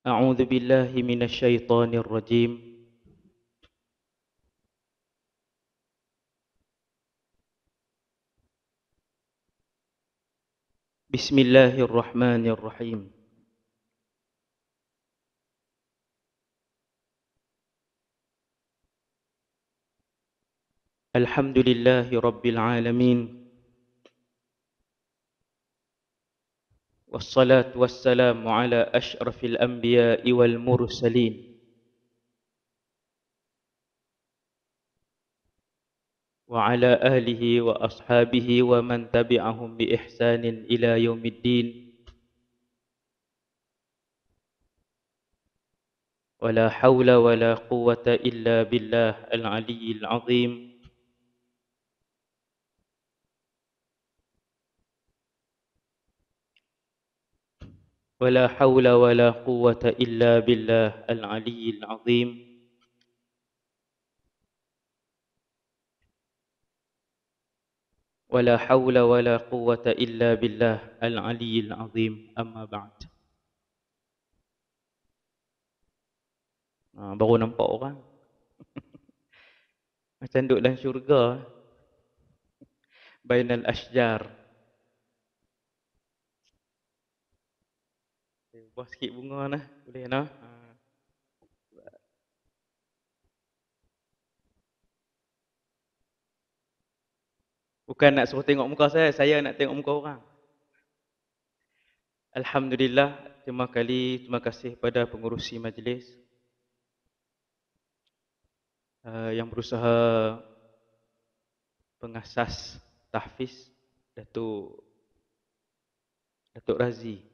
أعوذ بالله من الشيطان الرجيم. بسم الله الرحمن الرحيم. الحمد لله رب العالمين، والصلاة والسلام على أشرف الأنبياء والمرسلين، وعلى آله وأصحابه ومن تبعهم بإحسان إلى يوم الدين. ولا حول ولا قوة إلا بالله العلي العظيم. ولا حول ولا قوة إلا بالله العلي العظيم. ولا حول ولا قوة إلا بالله العلي العظيم. أما بعد. Baru nampak orang macam duduk dalam syurga, bainal ashjar. Buah sikit bunga nah, boleh nah. Bukan nak suruh tengok muka saya nak tengok muka orang. Alhamdulillah, terima kasih pada pengurusi majlis yang berusaha pengasas tahfiz, Datuk Razi.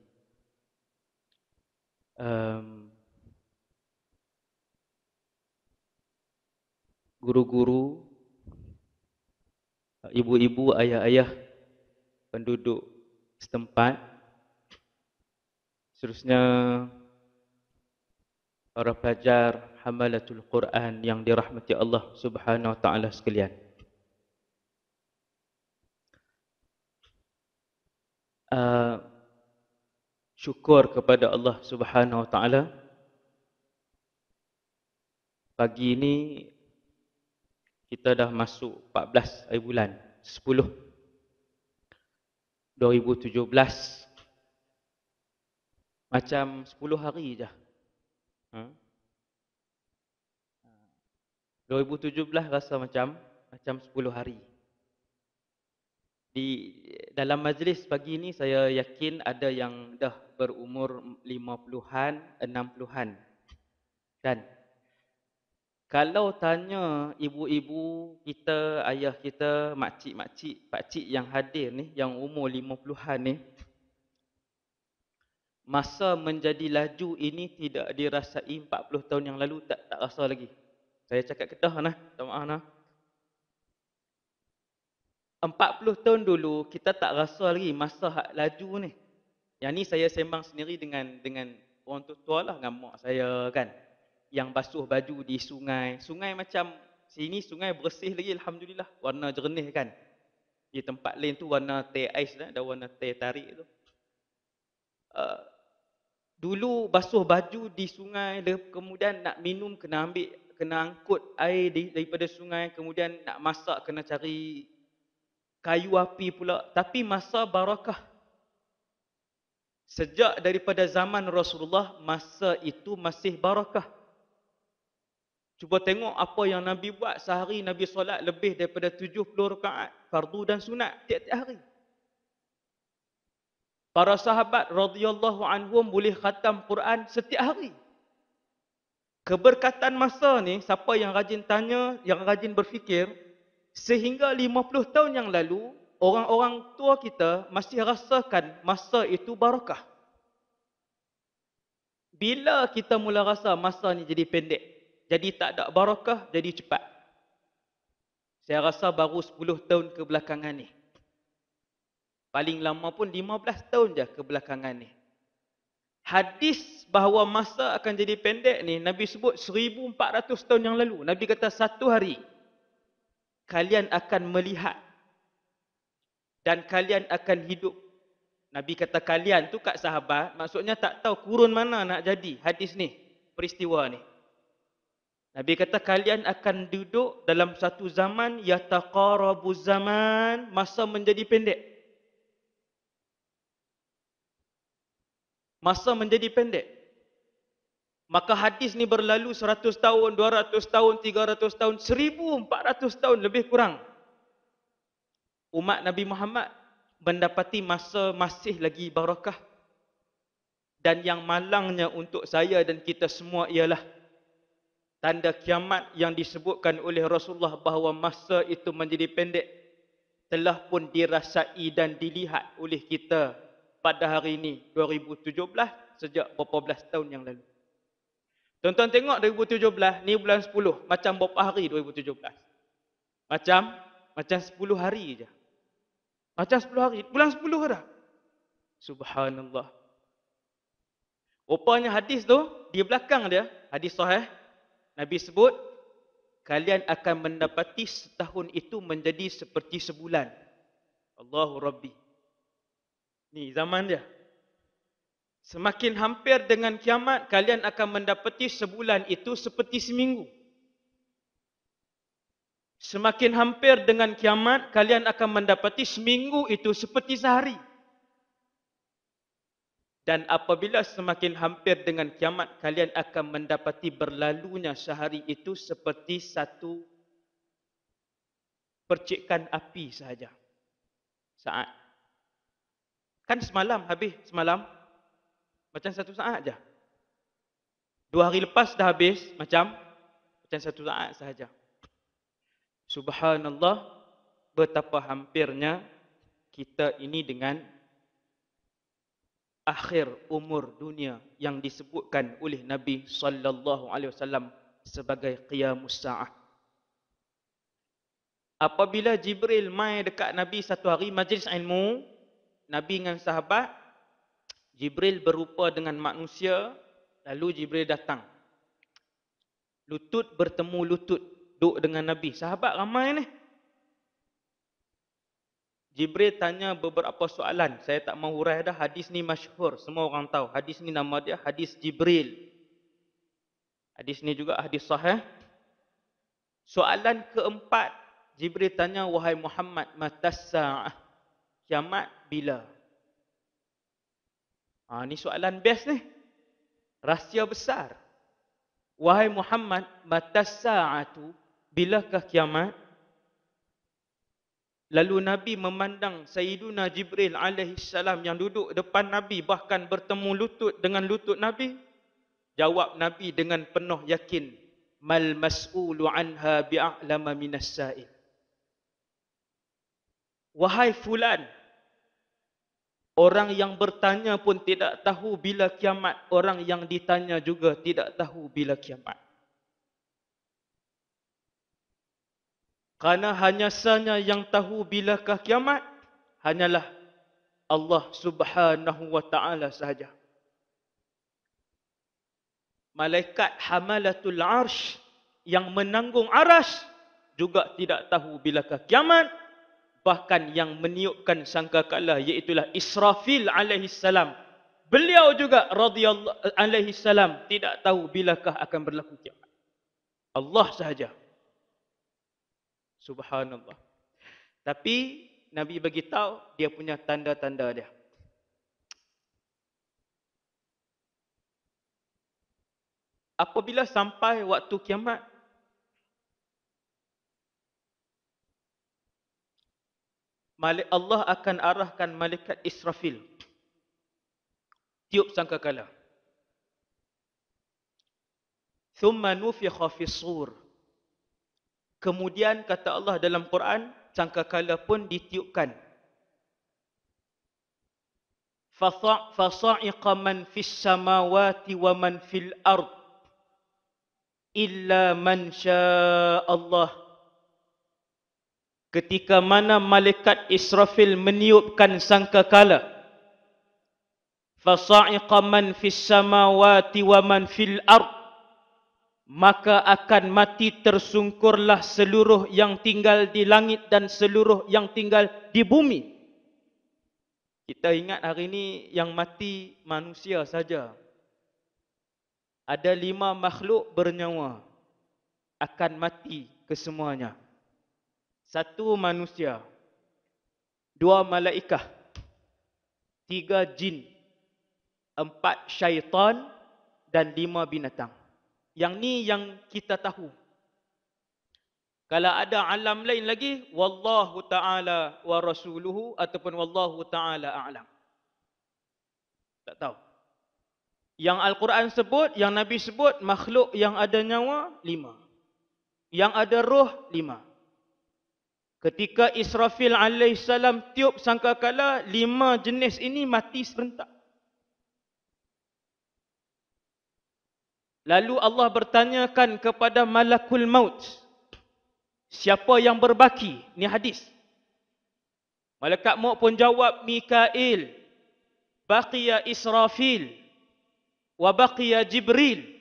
Guru-guru, ibu-ibu, ayah-ayah, penduduk setempat, seterusnya para pelajar hamalatul Quran yang dirahmati Allah Subhanahu wa taala sekalian. Syukur kepada Allah Subhanahu wa taala, pagi ini kita dah masuk 14 hari bulan 10 2017. Macam 10 hari je. 2017 rasa macam 10 hari. Di dalam majlis pagi ini saya yakin ada yang dah berumur 50-an, 60-an. Dan kalau tanya ibu-ibu kita, ayah kita, makcik-makcik, pakcik yang hadir ni, yang umur 50-an ni, masa menjadi laju ini tidak dirasai 40 tahun yang lalu, tak rasa lagi. Saya cakap kedah nah, tak maaf nah. 40 tahun dulu kita tak rasa lagi masa hak laju ni. Yang ni saya sembang sendiri dengan orang tua lah, dengan mak saya kan. Yang basuh baju di sungai. Sungai macam sini sungai bersih lagi alhamdulillah, warna jernih kan. Di tempat lain tu warna teh ais dah, ada warna teh tarik tu. Dulu basuh baju di sungai, kemudian nak minum kena angkut air daripada sungai, kemudian nak masak kena cari kayu api pula. Tapi masa barakah. Sejak daripada zaman Rasulullah, masa itu masih barakah. Cuba tengok apa yang Nabi buat. Sehari Nabi solat lebih daripada 70 rakaat fardu dan sunat tiap-tiap hari. Para sahabat radhiyallahu anhum boleh khatam Quran setiap hari. Keberkatan masa ni, siapa yang rajin tanya, yang rajin berfikir, sehingga 50 tahun yang lalu, orang-orang tua kita masih rasakan masa itu barakah. Bila kita mula rasa masa ni jadi pendek, jadi tak ada barakah, jadi cepat. Saya rasa baru 10 tahun kebelakangan ni. Paling lama pun 15 tahun je kebelakangan ni. Hadis bahawa masa akan jadi pendek ni, Nabi sebut 1400 tahun yang lalu. Nabi kata satu hari, kalian akan melihat dan kalian akan hidup Nabi kata kalian tu kat sahabat, maksudnya tak tahu kurun mana nak jadi hadis ni, peristiwa ni. Nabi kata kalian akan duduk dalam satu zaman yataqarabu zaman, masa menjadi pendek. Masa menjadi pendek. Maka hadis ni berlalu 100 tahun, 200 tahun, 300 tahun, 1400 tahun lebih kurang. Umat Nabi Muhammad mendapati masa masih lagi barakah. Dan yang malangnya untuk saya dan kita semua ialah tanda kiamat yang disebutkan oleh Rasulullah bahawa masa itu menjadi pendek telah pun dirasai dan dilihat oleh kita pada hari ini 2017 sejak beberapa belas tahun yang lalu. Tuan-tuan tengok 2017 ni bulan 10 macam berapa hari 2017? Macam 10 hari je. Macam 10 hari, bulan 10 dah. Subhanallah. Rupanya hadis tu di belakang dia, hadis sahih, Nabi sebut kalian akan mendapati setahun itu menjadi seperti sebulan. Allahu Rabbi. Ni zaman dia. Semakin hampir dengan kiamat, kalian akan mendapati sebulan itu seperti seminggu. Semakin hampir dengan kiamat, kalian akan mendapati seminggu itu seperti sehari. Dan apabila semakin hampir dengan kiamat, kalian akan mendapati berlalunya sehari itu seperti satu percikan api sahaja. Saat. Kan semalam habis, semalam. Macam 1 saat je. 2 hari lepas dah habis, macam 1 saat sahaja. Subhanallah, betapa hampirnya kita ini dengan akhir umur dunia yang disebutkan oleh Nabi sallallahu alaihi wasallam sebagai qiyamus saah. Apabila Jibril mai dekat Nabi satu hari majlis ilmu, Nabi dengan sahabat, Jibril berupa dengan manusia, lalu Jibril datang. Lutut bertemu lutut, duduk dengan Nabi. Sahabat ramai ni. Jibril tanya beberapa soalan. Saya tak mahu hurai dah, hadis ni masyhur, semua orang tahu. Hadis ni nama dia hadis Jibril. Hadis ni juga hadis sahih. Soalan keempat, Jibril tanya, wahai Muhammad, matas sa'ah? Kiamat bila? Ni soalan best ni. Rahsia besar. Wahai Muhammad, matas sa'atu? Bilakah kiamat? Lalu Nabi memandang Sayyiduna Jibril alaihissalam yang duduk depan Nabi, bahkan bertemu lutut dengan lutut Nabi. Jawab Nabi dengan penuh yakin, mal mas'ulu anha bi'a'lama minas sa'il. Wahai fulan, orang yang bertanya pun tidak tahu bila kiamat, orang yang ditanya juga tidak tahu bila kiamat. Karena hanya sahaja yang tahu bilakah kiamat, hanyalah Allah subhanahu wa ta'ala sahaja. Malaikat hamalatul arsh yang menanggung arash juga tidak tahu bilakah kiamat. Bahkan yang meniupkan sangkakala iaitulah Israfil alaihissalam. Beliau juga radhiyallahu alaihissalam tidak tahu bilakah akan berlaku kiamat. Allah sahaja. Subhanallah. Tapi Nabi bagi tahu dia punya tanda-tanda dia. Apabila sampai waktu kiamat, Allah akan arahkan malaikat Israfil tiup sangkakala. Thumma nufikha fis sur. Kemudian kata Allah dalam Quran, sangkakala pun ditiupkan. Fasa'iqa man fis samawati wa man fil ard illa man syaa Allah. Ketika mana malaikat Israfil meniupkan sangkakala, fasa'iqa man fis samawati wa man fil ard, maka akan mati tersungkurlah seluruh yang tinggal di langit dan seluruh yang tinggal di bumi. Kita ingat hari ini yang mati manusia saja. Ada 5 makhluk bernyawa akan mati kesemuanya. 1 manusia, 2 malaikah, 3 jin, 4 syaitan dan 5 binatang. Yang ni yang kita tahu. Kalau ada alam lain lagi, wallahu ta'ala wa rasuluhu ataupun wallahu ta'ala a'lam. Tak tahu. Yang Al-Quran sebut, yang Nabi sebut, makhluk yang ada nyawa 5. Yang ada roh 5. Ketika Israfil alaihissalam tiup sangkakala, 5 jenis ini mati serentak. Lalu Allah bertanyakan kepada malakul maut, siapa yang berbaki? Ni hadis. Malaikat maut pun jawab, Mikail, baqiya Israfil, wa baqiya Jibril.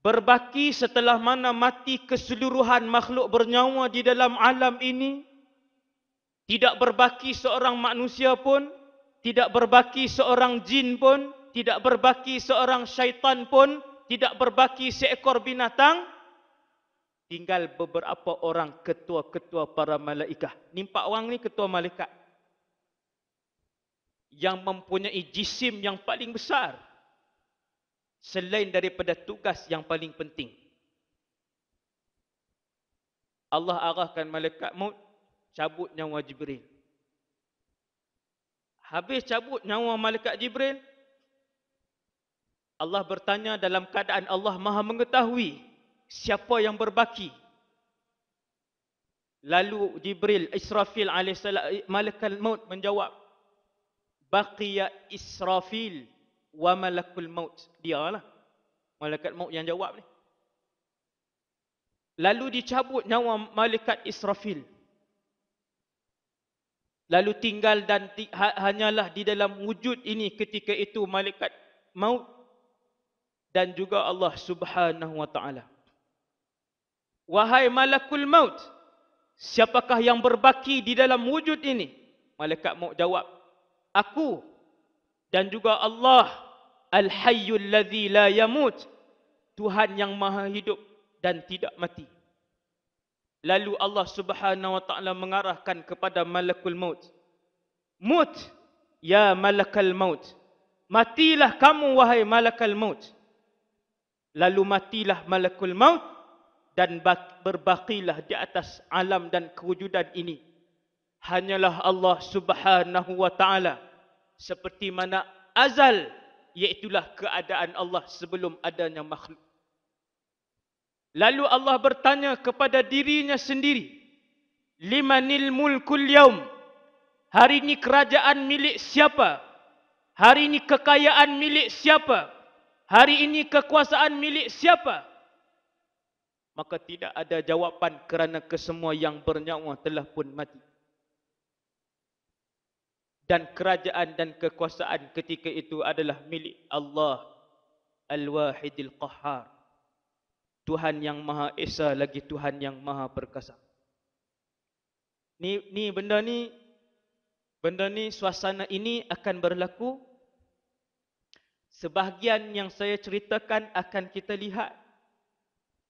Berbaki setelah mana mati keseluruhan makhluk bernyawa di dalam alam ini. Tidak berbaki seorang manusia pun, tidak berbaki seorang jin pun, tidak berbaki seorang syaitan pun, tidak berbaki seekor binatang. Tinggal beberapa orang ketua-ketua para malaikat. Ni 4 orang ni ketua malaikat. Yang mempunyai jisim yang paling besar. Selain daripada tugas yang paling penting. Allah arahkan malaikat maut, cabut nyawa Jibril. Habis cabut nyawa malaikat Jibril, Allah bertanya dalam keadaan Allah Maha mengetahui siapa yang berbaki. Lalu Jibril, Israfil alaihissalam, malaikat maut menjawab, baqiya Israfil wa malakul maut. Dialah malaikat maut yang jawab ni. Lalu dicabut nyawa malaikat Israfil. Lalu tinggal dan hanyalah di dalam wujud ini ketika itu malaikat maut dan juga Allah Subhanahu wa taala. Wahai malakul maut, siapakah yang berbaki di dalam wujud ini? Malaikat maut jawab, aku dan juga Allah Al-Hayyul Ladzi La Yamut, Tuhan yang maha hidup dan tidak mati. Lalu Allah Subhanahu wa taala mengarahkan kepada malakul maut, mut ya malakal maut, matilah kamu wahai malakal maut. Lalu matilah malakul maut dan berbaqilah di atas alam dan kewujudan ini hanyalah Allah Subhanahu wa taala, seperti mana azal, iaitulah keadaan Allah sebelum adanya makhluk. Lalu Allah bertanya kepada dirinya sendiri, limanil mulkul yaum, hari ini kerajaan milik siapa? Hari ini kekayaan milik siapa? Hari ini kekuasaan milik siapa? Maka tidak ada jawapan kerana kesemua yang bernyawa telah pun mati. Dan kerajaan dan kekuasaan ketika itu adalah milik Allah Al-Wahidil Qahhar, Tuhan yang Maha Esa lagi Tuhan yang Maha Perkasa. Benda ni suasana ini akan berlaku. Sebahagian yang saya ceritakan akan kita lihat,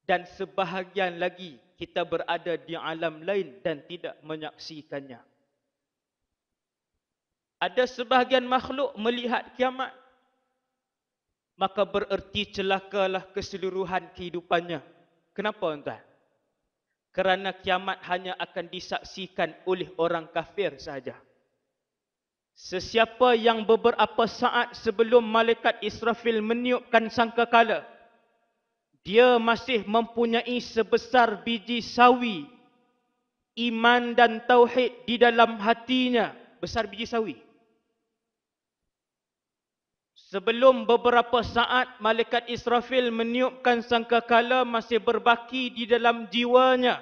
dan sebahagian lagi kita berada di alam lain dan tidak menyaksikannya. Ada sebahagian makhluk melihat kiamat, maka bererti celakalah keseluruhan kehidupannya. Kenapa tuan? Kerana kiamat hanya akan disaksikan oleh orang kafir sahaja. Sesiapa yang beberapa saat sebelum malaikat Israfil meniupkan sangkakala, dia masih mempunyai sebesar biji sawi iman dan tauhid di dalam hatinya, besar biji sawi. Sebelum beberapa saat malaikat Israfil meniupkan sangkakala, masih berbaki di dalam jiwanya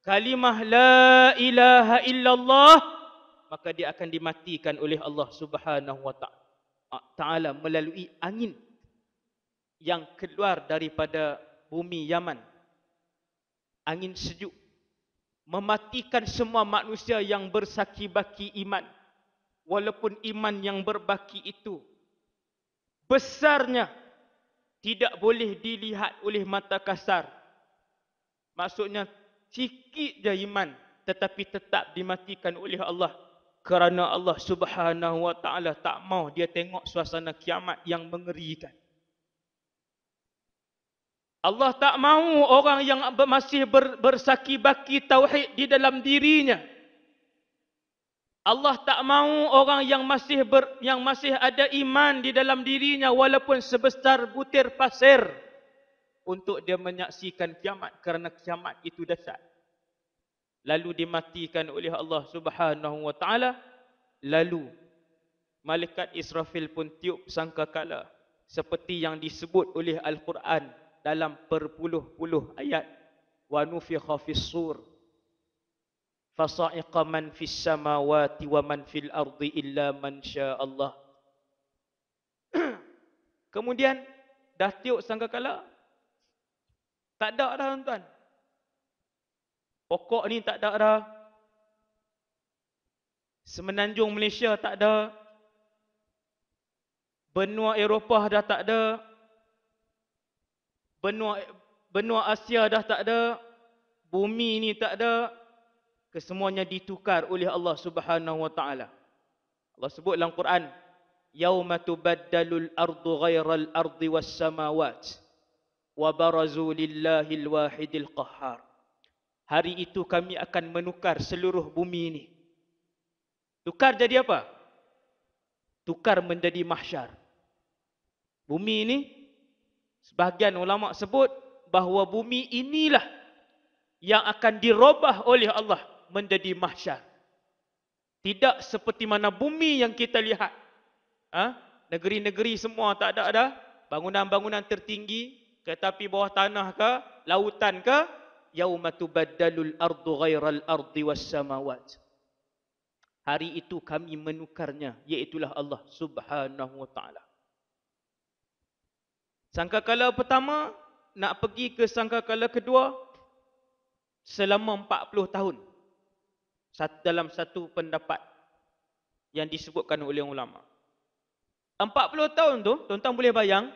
kalimah la ilaha illallah, maka dia akan dimatikan oleh Allah Subhanahu wa taala melalui angin yang keluar daripada bumi Yaman. Angin sejuk mematikan semua manusia yang bersaki-baki iman walaupun iman yang berbaki itu besarnya tidak boleh dilihat oleh mata kasar. Maksudnya sikit je iman tetapi tetap dimatikan oleh Allah kerana Allah Subhanahu wa taala tak mau dia tengok suasana kiamat yang mengerikan. Allah tak mau orang yang masih bersaki-baki tauhid di dalam dirinya. Allah tak mau orang yang masih ada iman di dalam dirinya walaupun sebesar butir pasir untuk dia menyaksikan kiamat kerana kiamat itu dahsyat. Lalu dimatikan oleh Allah Subhanahu wa taala. Lalu malaikat Israfil pun tiup sangkakala seperti yang disebut oleh Al-Quran dalam berpuluh-puluh ayat. Wa nufikha fis sur fasa'iqa man fis samawati wa man fil ardi illa man syaa Allah. Kemudian dah tiup sangkakala, tak ada dah tuan-tuan. Pokok ni tak ada dah. Semenanjung Malaysia tak ada. Benua Eropah dah tak ada. Benua Asia dah tak ada. Bumi ni tak ada. Kesemuanya ditukar oleh Allah Subhanahu wa taala. Allah sebut dalam Quran, yauma tubaddalul ardu ghairal ardi was samawat wa barazu lillahil wahidil qahhar. Hari itu kami akan menukar seluruh bumi ini. Tukar jadi apa? Tukar menjadi mahsyar. Bumi ini, sebahagian ulama sebut bahawa bumi inilah yang akan dirubah oleh Allah menjadi mahsyar. Tidak seperti mana bumi yang kita lihat. Negeri-negeri semua tak ada dah. Bangunan-bangunan tertinggi, tetapi bawah tanah ke, lautan ke, yauma tubaddalul ardu ghairal ardi was samawat. Hari itu kami menukarnya, iaitulah Allah Subhanahu wa taala. Sangkakala pertama nak pergi ke sangkakala kedua selama 40 tahun. Dalam satu pendapat yang disebutkan oleh ulama. 40 tahun tu, tuan-tuan boleh bayang,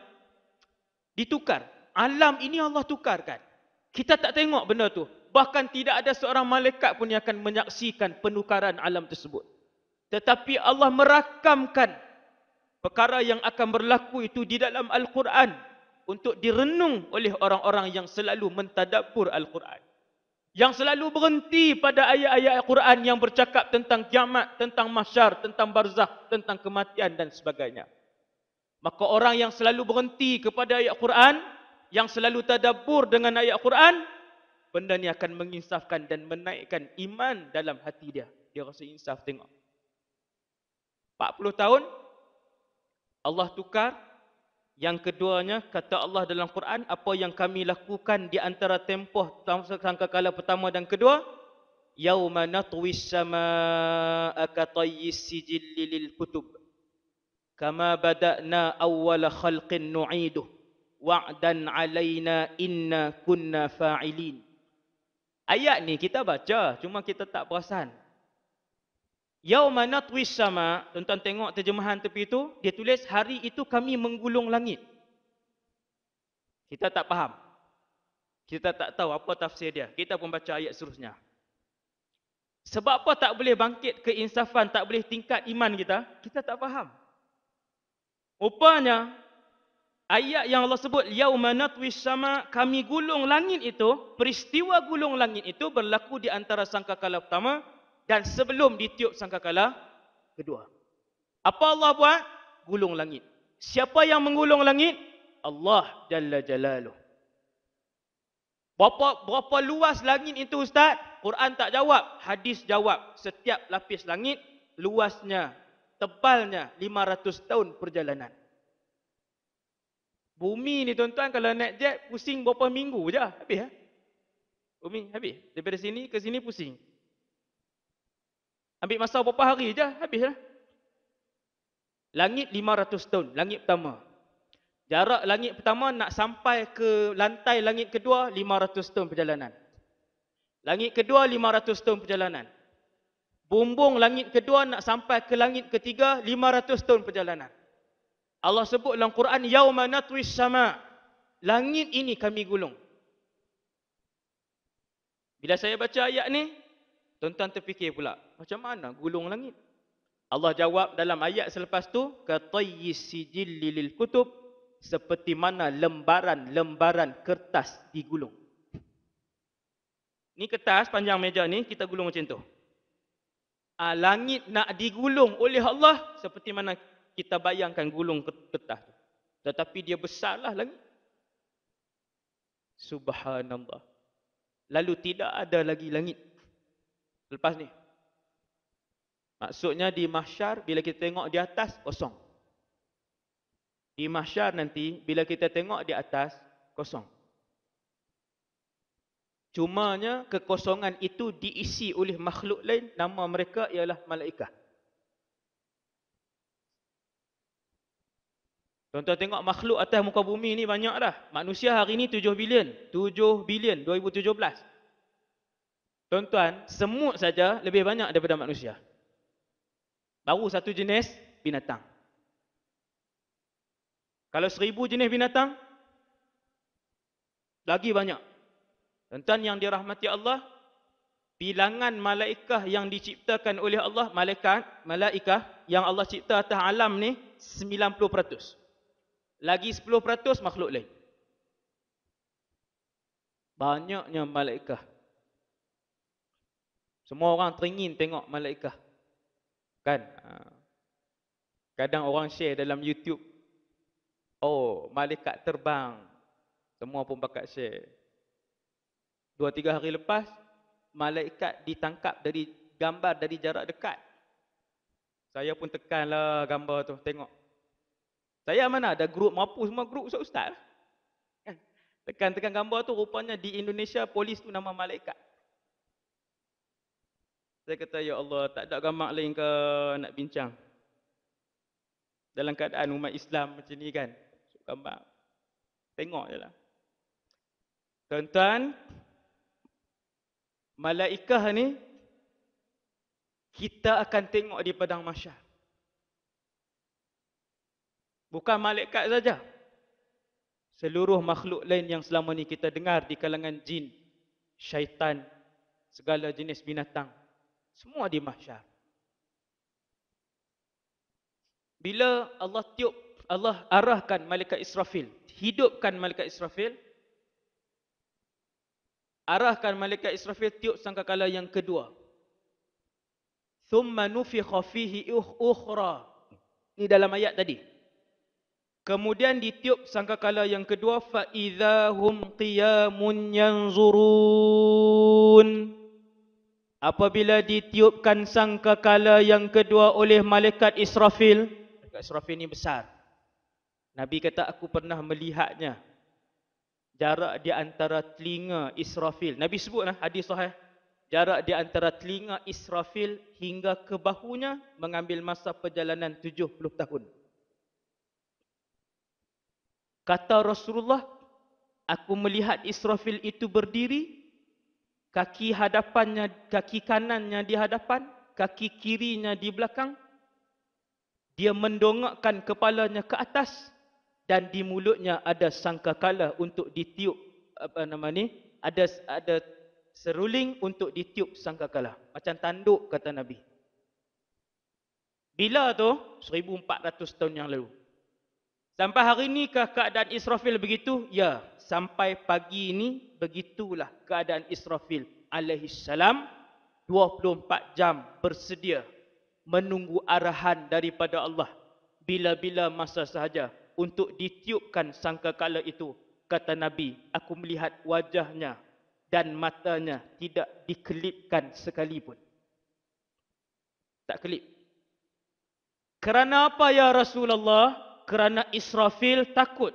ditukar. Alam ini Allah tukarkan. Kita tak tengok benda tu. Bahkan tidak ada seorang malaikat pun yang akan menyaksikan penukaran alam tersebut. Tetapi Allah merakamkan perkara yang akan berlaku itu di dalam Al-Quran untuk direnung oleh orang-orang yang selalu mentadabbur Al-Quran. Yang selalu berhenti pada ayat-ayat Al-Quran yang bercakap tentang kiamat, tentang mahsyar, tentang barzakh, tentang kematian dan sebagainya. Maka orang yang selalu berhenti kepada ayat Al-Quran, yang selalu tadabbur dengan ayat Al-Quran, benda ni akan menginsafkan dan menaikkan iman dalam hati dia. Dia rasa insaf tengok. 40 tahun, Allah tukar. Yang keduanya, kata Allah dalam Quran, apa yang kami lakukan di antara tempoh sangkakala pertama dan kedua, yauma natwis samaa'a katayyis sijilli lil kutub kama bada'na awwala khalqin nu'iduh wa'dan 'alaina inna kunna fa'ilin. Ayat ni kita baca, cuma kita tak perasan. Yauma natwis sama, tuan-tuan tengok terjemahan tepi itu, dia tulis hari itu kami menggulung langit. Kita tak faham. Kita tak tahu apa tafsir dia. Kita pun baca ayat seterusnya. Sebab apa tak boleh bangkit keinsafan, tak boleh tingkat iman kita? Kita tak faham. Rupanya ayat yang Allah sebut yauma natwis sama, kami gulung langit itu, peristiwa gulung langit itu berlaku di antara sangkakala pertama dan sebelum ditiup sangkakala kedua. Apa Allah buat? Gulung langit. Siapa yang menggulung langit? Allah Jalla Jalaluh. Berapa luas langit itu Ustaz? Quran tak jawab, hadis jawab. Setiap lapis langit, luasnya, tebalnya 500 tahun perjalanan. Bumi ni tuan-tuan kalau naik jet, pusing berapa minggu je, habis ya? Bumi habis. Daripada sini ke sini pusing. Ambil masa berapa hari je, habis lah. Langit 500 tahun, langit pertama. Jarak langit pertama nak sampai ke lantai langit kedua, 500 tahun perjalanan. Langit kedua, 500 tahun perjalanan. Bumbung langit kedua nak sampai ke langit ketiga 500 tahun perjalanan. Allah sebut dalam Quran, yauma natwis sama. Langit ini kami gulung. Bila saya baca ayat ni, tuan-tuan terfikir pula, macam mana gulung langit? Allah jawab dalam ayat selepas tu, katayyis sijilli lil kutub, seperti mana lembaran-lembaran kertas digulung. Ni kertas panjang meja ni kita gulung macam tu. Langit nak digulung oleh Allah seperti mana kita bayangkan gulung kertas tu. Tetapi dia besarlah langit. Subhanallah. Lalu tidak ada lagi langit lepas ni. Maksudnya di mahsyar bila kita tengok di atas kosong. Di mahsyar nanti bila kita tengok di atas kosong. Cumanya kekosongan itu diisi oleh makhluk lain, nama mereka ialah malaikat. Tuan-tuan tengok makhluk atas muka bumi ni banyak dah. Manusia hari ni 7 bilion. 7 bilion 2017. Tuan-tuan, semut saja lebih banyak daripada manusia. Baru satu jenis binatang. Kalau 1000 jenis binatang, lagi banyak. Tuan-tuan yang dirahmati Allah, bilangan malaikah yang diciptakan oleh Allah, malaikah yang Allah cipta atas alam ni 90%. Lagi 10% makhluk lain. Banyaknya malaikah. Semua orang teringin tengok malaikah. Kan? Kadang orang share dalam YouTube. Oh, malaikat terbang. Semua pun pakat share. 2-3 hari lepas, malaikat ditangkap dari gambar dari jarak dekat. Saya pun tekanlah gambar tu, tengok. Saya mana ada grup mampu semua grup ustaz-ustaz. Kan? Tekan-tekan gambar tu rupanya di Indonesia polis tu nama malaikat. Saya kata ya Allah, tak ada gambar lain ke nak bincang. Dalam keadaan umat Islam macam ni kan. Gambar. Tengok je lah. Tuan-tuan, malaikah ni kita akan tengok di padang mahsyar. Bukan malaikat saja. Seluruh makhluk lain yang selama ni kita dengar di kalangan jin, syaitan, segala jenis binatang. Semua di mahsyar. Bila Allah arahkan malaikat Israfil, hidupkan malaikat Israfil, arahkan malaikat Israfil tiup sangkakala yang kedua. Thumma nufikha fihi ukhra. Ini dalam ayat tadi. Kemudian ditiup sangkakala yang kedua, fa idzahum qiyamun yanzurun. Apabila ditiupkan sangkakala yang kedua oleh malaikat Israfil, malaikat Israfil ni besar. Nabi kata aku pernah melihatnya. Jarak di antara telinga Israfil. Nabi sebut hadis sahih. Jarak di antara telinga Israfil hingga ke bahunya mengambil masa perjalanan 70 tahun. Kata Rasulullah, aku melihat Israfil itu berdiri, kaki kanannya di hadapan, kaki kirinya di belakang. Dia mendongakkan kepalanya ke atas dan di mulutnya ada sangkakala untuk ditiup ada seruling untuk ditiup sangkakala. Macam tanduk kata Nabi. Bila tu? 1400 tahun yang lalu. Sampai hari ini kah keadaan Israfil begitu? Ya, sampai pagi ini begitulah keadaan Israfil alaihissalam. 24 jam bersedia menunggu arahan daripada Allah. Bila-bila masa sahaja untuk ditiupkan sangkakala itu. Kata Nabi, aku melihat wajahnya dan matanya tidak dikelipkan sekalipun. Tak kelip. Kerana apa ya Rasulullah? Kerana Israfil takut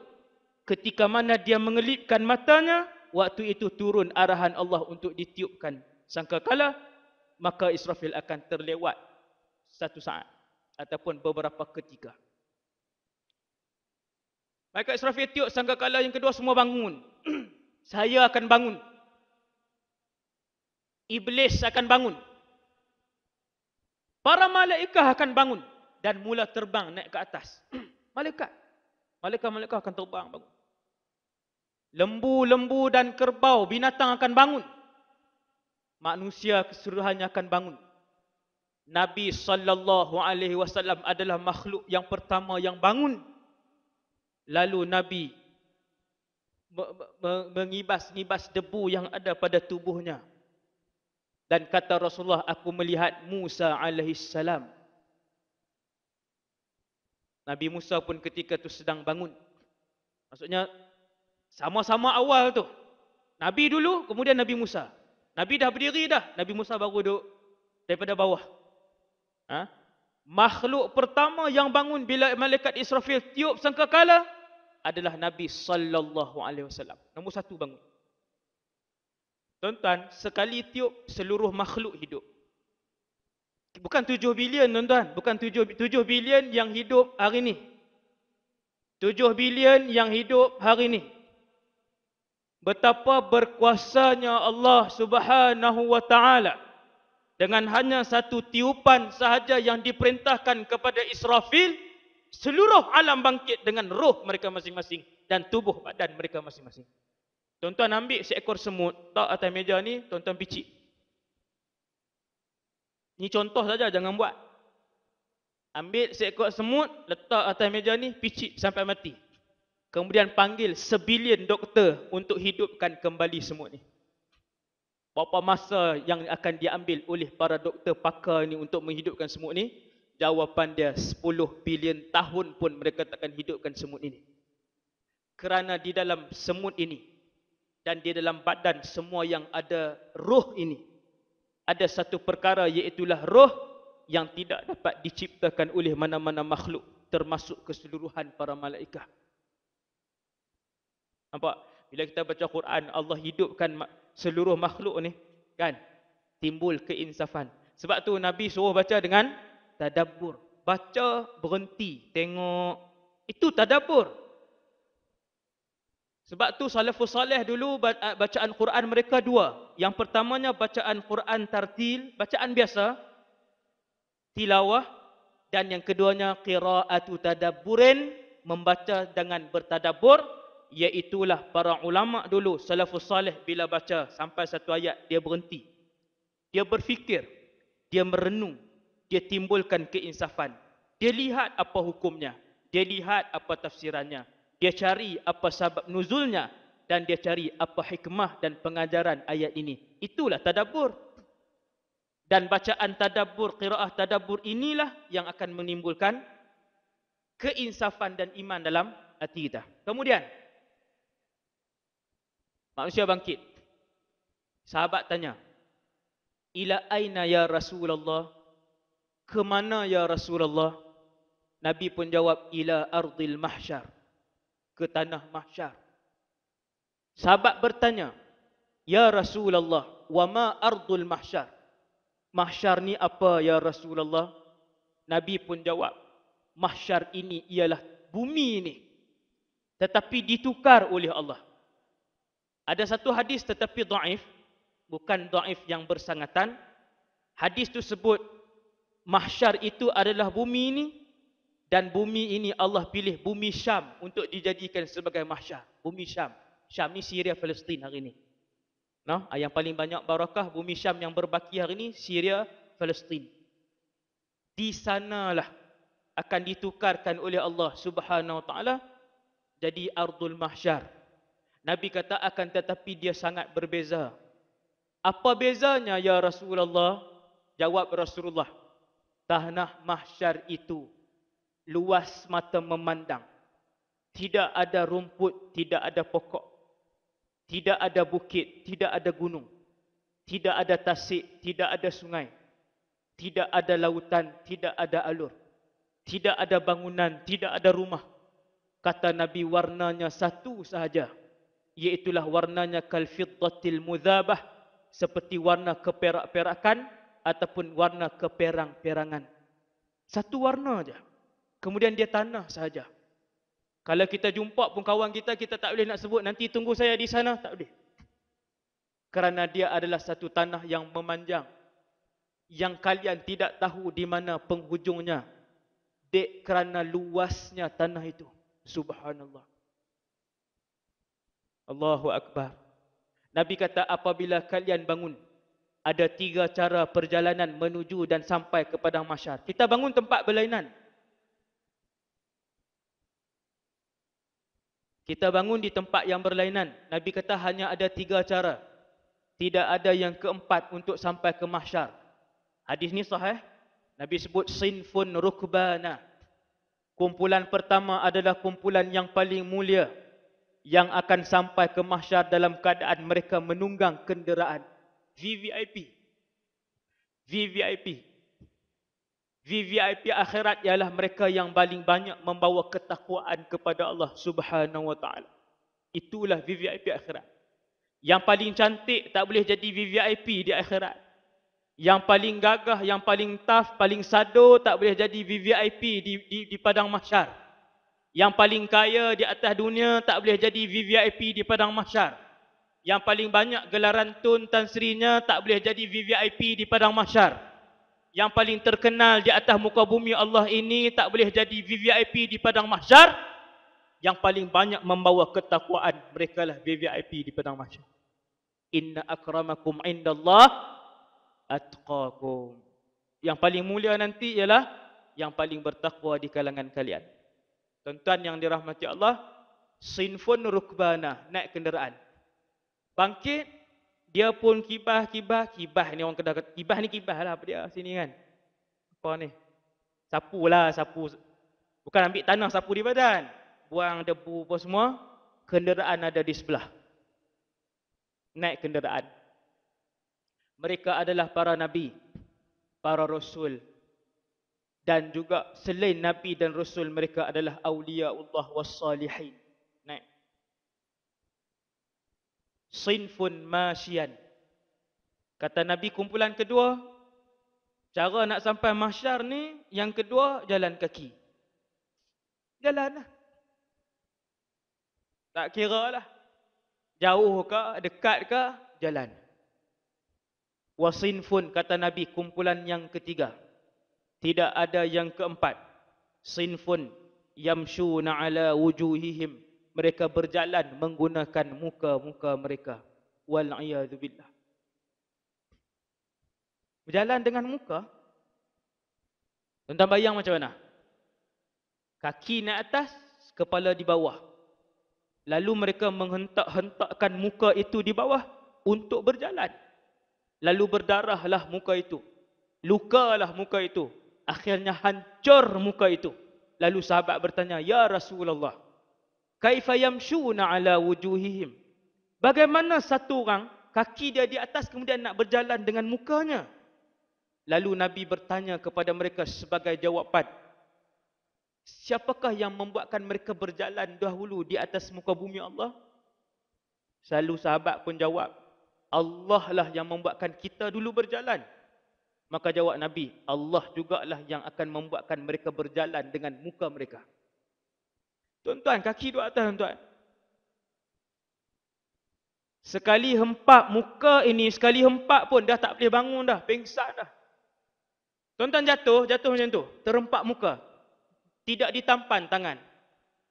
ketika mana dia mengelipkan matanya, waktu itu turun arahan Allah untuk ditiupkan sangkakala, maka Israfil akan terlewat satu saat ataupun beberapa ketika. Maka Israfil tiup sangkakala yang kedua, semua bangun. Saya akan bangun. Iblis akan bangun. Para malaikat akan bangun dan mula terbang naik ke atas. Malaikat. Malaikat akan terbang bangun. Lembu-lembu dan kerbau, binatang akan bangun. Manusia keseluruhannya akan bangun. Nabi SAW adalah makhluk yang pertama yang bangun. Lalu Nabi mengibas-ngibas debu yang ada pada tubuhnya. Dan kata Rasulullah, aku melihat Musa alaihissalam. Nabi Musa pun ketika itu sedang bangun. Maksudnya sama-sama awal tu. Nabi dulu, kemudian Nabi Musa. Nabi dah berdiri dah, Nabi Musa baru duduk daripada bawah. Makhluk pertama yang bangun bila malaikat Israfil tiup sangkakala adalah Nabi SAW. Nombor satu bangun. Tuan-tuan, sekali tiup seluruh makhluk hidup. Bukan 7 bilion tuan-tuan, bukan 7 bilion yang hidup hari ini. 7 bilion yang hidup hari ini. Betapa berkuasanya Allah Subhanahu wa taala. Dengan hanya satu tiupan sahaja yang diperintahkan kepada Israfil, seluruh alam bangkit dengan roh mereka masing-masing dan tubuh badan mereka masing-masing. Tuan-tuan ambil seekor semut, tak atas meja ni, tuan-tuan picit. Ni contoh saja, jangan buat. Ambil seekor semut, letak atas meja ni, picit sampai mati. Kemudian panggil 1 bilion doktor untuk hidupkan kembali semut ni. Berapa masa yang akan diambil oleh para doktor pakar ni untuk menghidupkan semut ni? Jawapan dia 10 bilion tahun pun mereka takkan hidupkan semut ini. Kerana di dalam semut ini dan di dalam badan semua yang ada roh ini, ada satu perkara, iaitulah roh yang tidak dapat diciptakan oleh mana-mana makhluk, termasuk keseluruhan para malaikat. Nampak? Bila kita baca Quran, Allah hidupkan seluruh makhluk ni, kan? Timbul keinsafan. Sebab tu Nabi suruh baca dengan tadabbur. Baca, berhenti, tengok. Itu tadabbur. Sebab tu salafus salih dulu bacaan Quran mereka dua. Yang pertamanya bacaan Quran tartil, bacaan biasa, tilawah. Dan yang keduanya qiraatu tadabburin, membaca dengan bertadabbur. Iaitulah para ulama dulu, salafus salih, bila baca sampai satu ayat, dia berhenti. Dia berfikir, dia merenung, dia timbulkan keinsafan. Dia lihat apa hukumnya, dia lihat apa tafsirannya. Dia cari apa sebab nuzulnya dan dia cari apa hikmah dan pengajaran ayat ini. Itulah tadabbur. Dan bacaan tadabbur, qiraah tadabbur inilah yang akan menimbulkan keinsafan dan iman dalam hati kita. Kemudian manusia bangkit. Sahabat tanya, "Ila aina ya Rasulullah?" Ke mana ya Rasulullah? Nabi pun jawab, "Ila ardil mahsyar." Ke tanah mahsyar. Sahabat bertanya, "Ya Rasulullah, wa ma ardul mahsyar?" Mahsyar ni apa ya Rasulullah? Nabi pun jawab, mahsyar ini ialah bumi ini, tetapi ditukar oleh Allah. Ada satu hadis tetapi dhaif, bukan dhaif yang bersangatan. Hadis tu sebut mahsyar itu adalah bumi ini, dan bumi ini Allah pilih bumi Syam untuk dijadikan sebagai mahsyar. Bumi Syam. Syam ni Syria, Palestin hari ini. Nah, yang paling banyak barakah bumi Syam yang berbaki hari ini, Syria, Palestin. Di sanalah akan ditukarkan oleh Allah Subhanahu Wa Taala jadi ardul mahsyar. Nabi kata akan tetapi dia sangat berbeza. Apa bezanya ya Rasulullah? Jawab Rasulullah, tanah mahsyar itu luas mata memandang. Tidak ada rumput, tidak ada pokok. Tidak ada bukit, tidak ada gunung. Tidak ada tasik, tidak ada sungai. Tidak ada lautan, tidak ada alur. Tidak ada bangunan, tidak ada rumah. Kata Nabi, warnanya satu sahaja. Iaitulah warnanya kalfiddatil mudhabah. Seperti warna keperak-perakan ataupun warna keperang-perangan. Satu warna saja. Kemudian dia tanah sahaja. Kalau kita jumpa pun kawan kita, kita tak boleh nak sebut, nanti tunggu saya di sana. Tak boleh. Kerana dia adalah satu tanah yang memanjang. yang kalian tidak tahu di mana penghujungnya, dek kerana luasnya tanah itu. Subhanallah. Allahu Akbar. Nabi kata apabila kalian bangun, ada 3 cara perjalanan menuju dan sampai ke padang mahsyar. Kita bangun tempat berlainan. Kita bangun di tempat yang berlainan. Nabi kata hanya ada 3 cara. Tidak ada yang keempat untuk sampai ke mahsyar. Hadis ni sahih. Nabi sebut sinfun rukbana. Kumpulan pertama adalah kumpulan yang paling mulia, yang akan sampai ke mahsyar dalam keadaan mereka menunggang kenderaan. VVIP. VVIP. VVIP akhirat ialah mereka yang paling banyak membawa ketakwaan kepada Allah Subhanahu wa taala. Itulah VVIP akhirat. Yang paling cantik tak boleh jadi VVIP di akhirat. Yang paling gagah, yang paling tough, paling sado tak boleh jadi VVIP di padang mahsyar. Yang paling kaya di atas dunia tak boleh jadi VVIP di padang mahsyar. Yang paling banyak gelaran Tun Tan Serinya tak boleh jadi VVIP di padang mahsyar. Yang paling terkenal di atas muka bumi Allah ini tak boleh jadi VVIP di padang mahsyar. Yang paling banyak membawa ketakwaan, mereka lah VVIP di padang mahsyar. Inna akramakum indallah atqakum. Yang paling mulia nanti ialah yang paling bertakwa di kalangan kalian. Tuan-tuan yang dirahmati Allah, sinfun rukbana, naik kenderaan. Bangkit, dia pun kibah ni orang Kedah kata, kibah lah apa dia sini kan. Apa ni? Sapu lah, sapu. Bukan ambil tanah sapu di badan. Buang debu apa semua, kenderaan ada di sebelah. Naik kenderaan. Mereka adalah para nabi, para rasul. Dan juga selain nabi dan rasul, mereka adalah awliyaullah wassalihin. Naik. Sinfun masyian. Kata Nabi kumpulan kedua, cara nak sampai mahsyar ni, yang kedua jalan kaki. Jalan lah. Tak kira lah. Jauh ke, dekat ke, jalan. Wasinfun, kata Nabi kumpulan yang ketiga. Tidak ada yang keempat. Sinfun yamshuna ala wujuhihim. Mereka berjalan menggunakan muka-muka mereka. Wal'iyadzubillah. Berjalan dengan muka. Tuan-tuan bayang macam mana? Kaki naik atas, kepala di bawah. Lalu mereka menghentak-hentakkan muka itu di bawah untuk berjalan. Lalu berdarahlah muka itu. Lukalah muka itu. Akhirnya hancur muka itu. Lalu sahabat bertanya, Ya Rasulullah, kaifa yamshuna ala wujuhihim? Bagaimana satu orang kaki dia di atas kemudian nak berjalan dengan mukanya? Lalu Nabi bertanya kepada mereka sebagai jawapan, siapakah yang membuatkan mereka berjalan dahulu di atas muka bumi Allah? Selalu sahabat pun jawab, Allah lah yang membuatkan kita dulu berjalan. Maka jawab Nabi, Allah jugalah yang akan membuatkan mereka berjalan dengan muka mereka. Tuan-tuan, kaki duduk atas tuan-tuan. Sekali hempak muka ini, sekali hempak pun dah tak boleh bangun dah, pengsan dah. Tuan-tuan jatuh macam tu, terempak muka. Tidak ditampan tangan.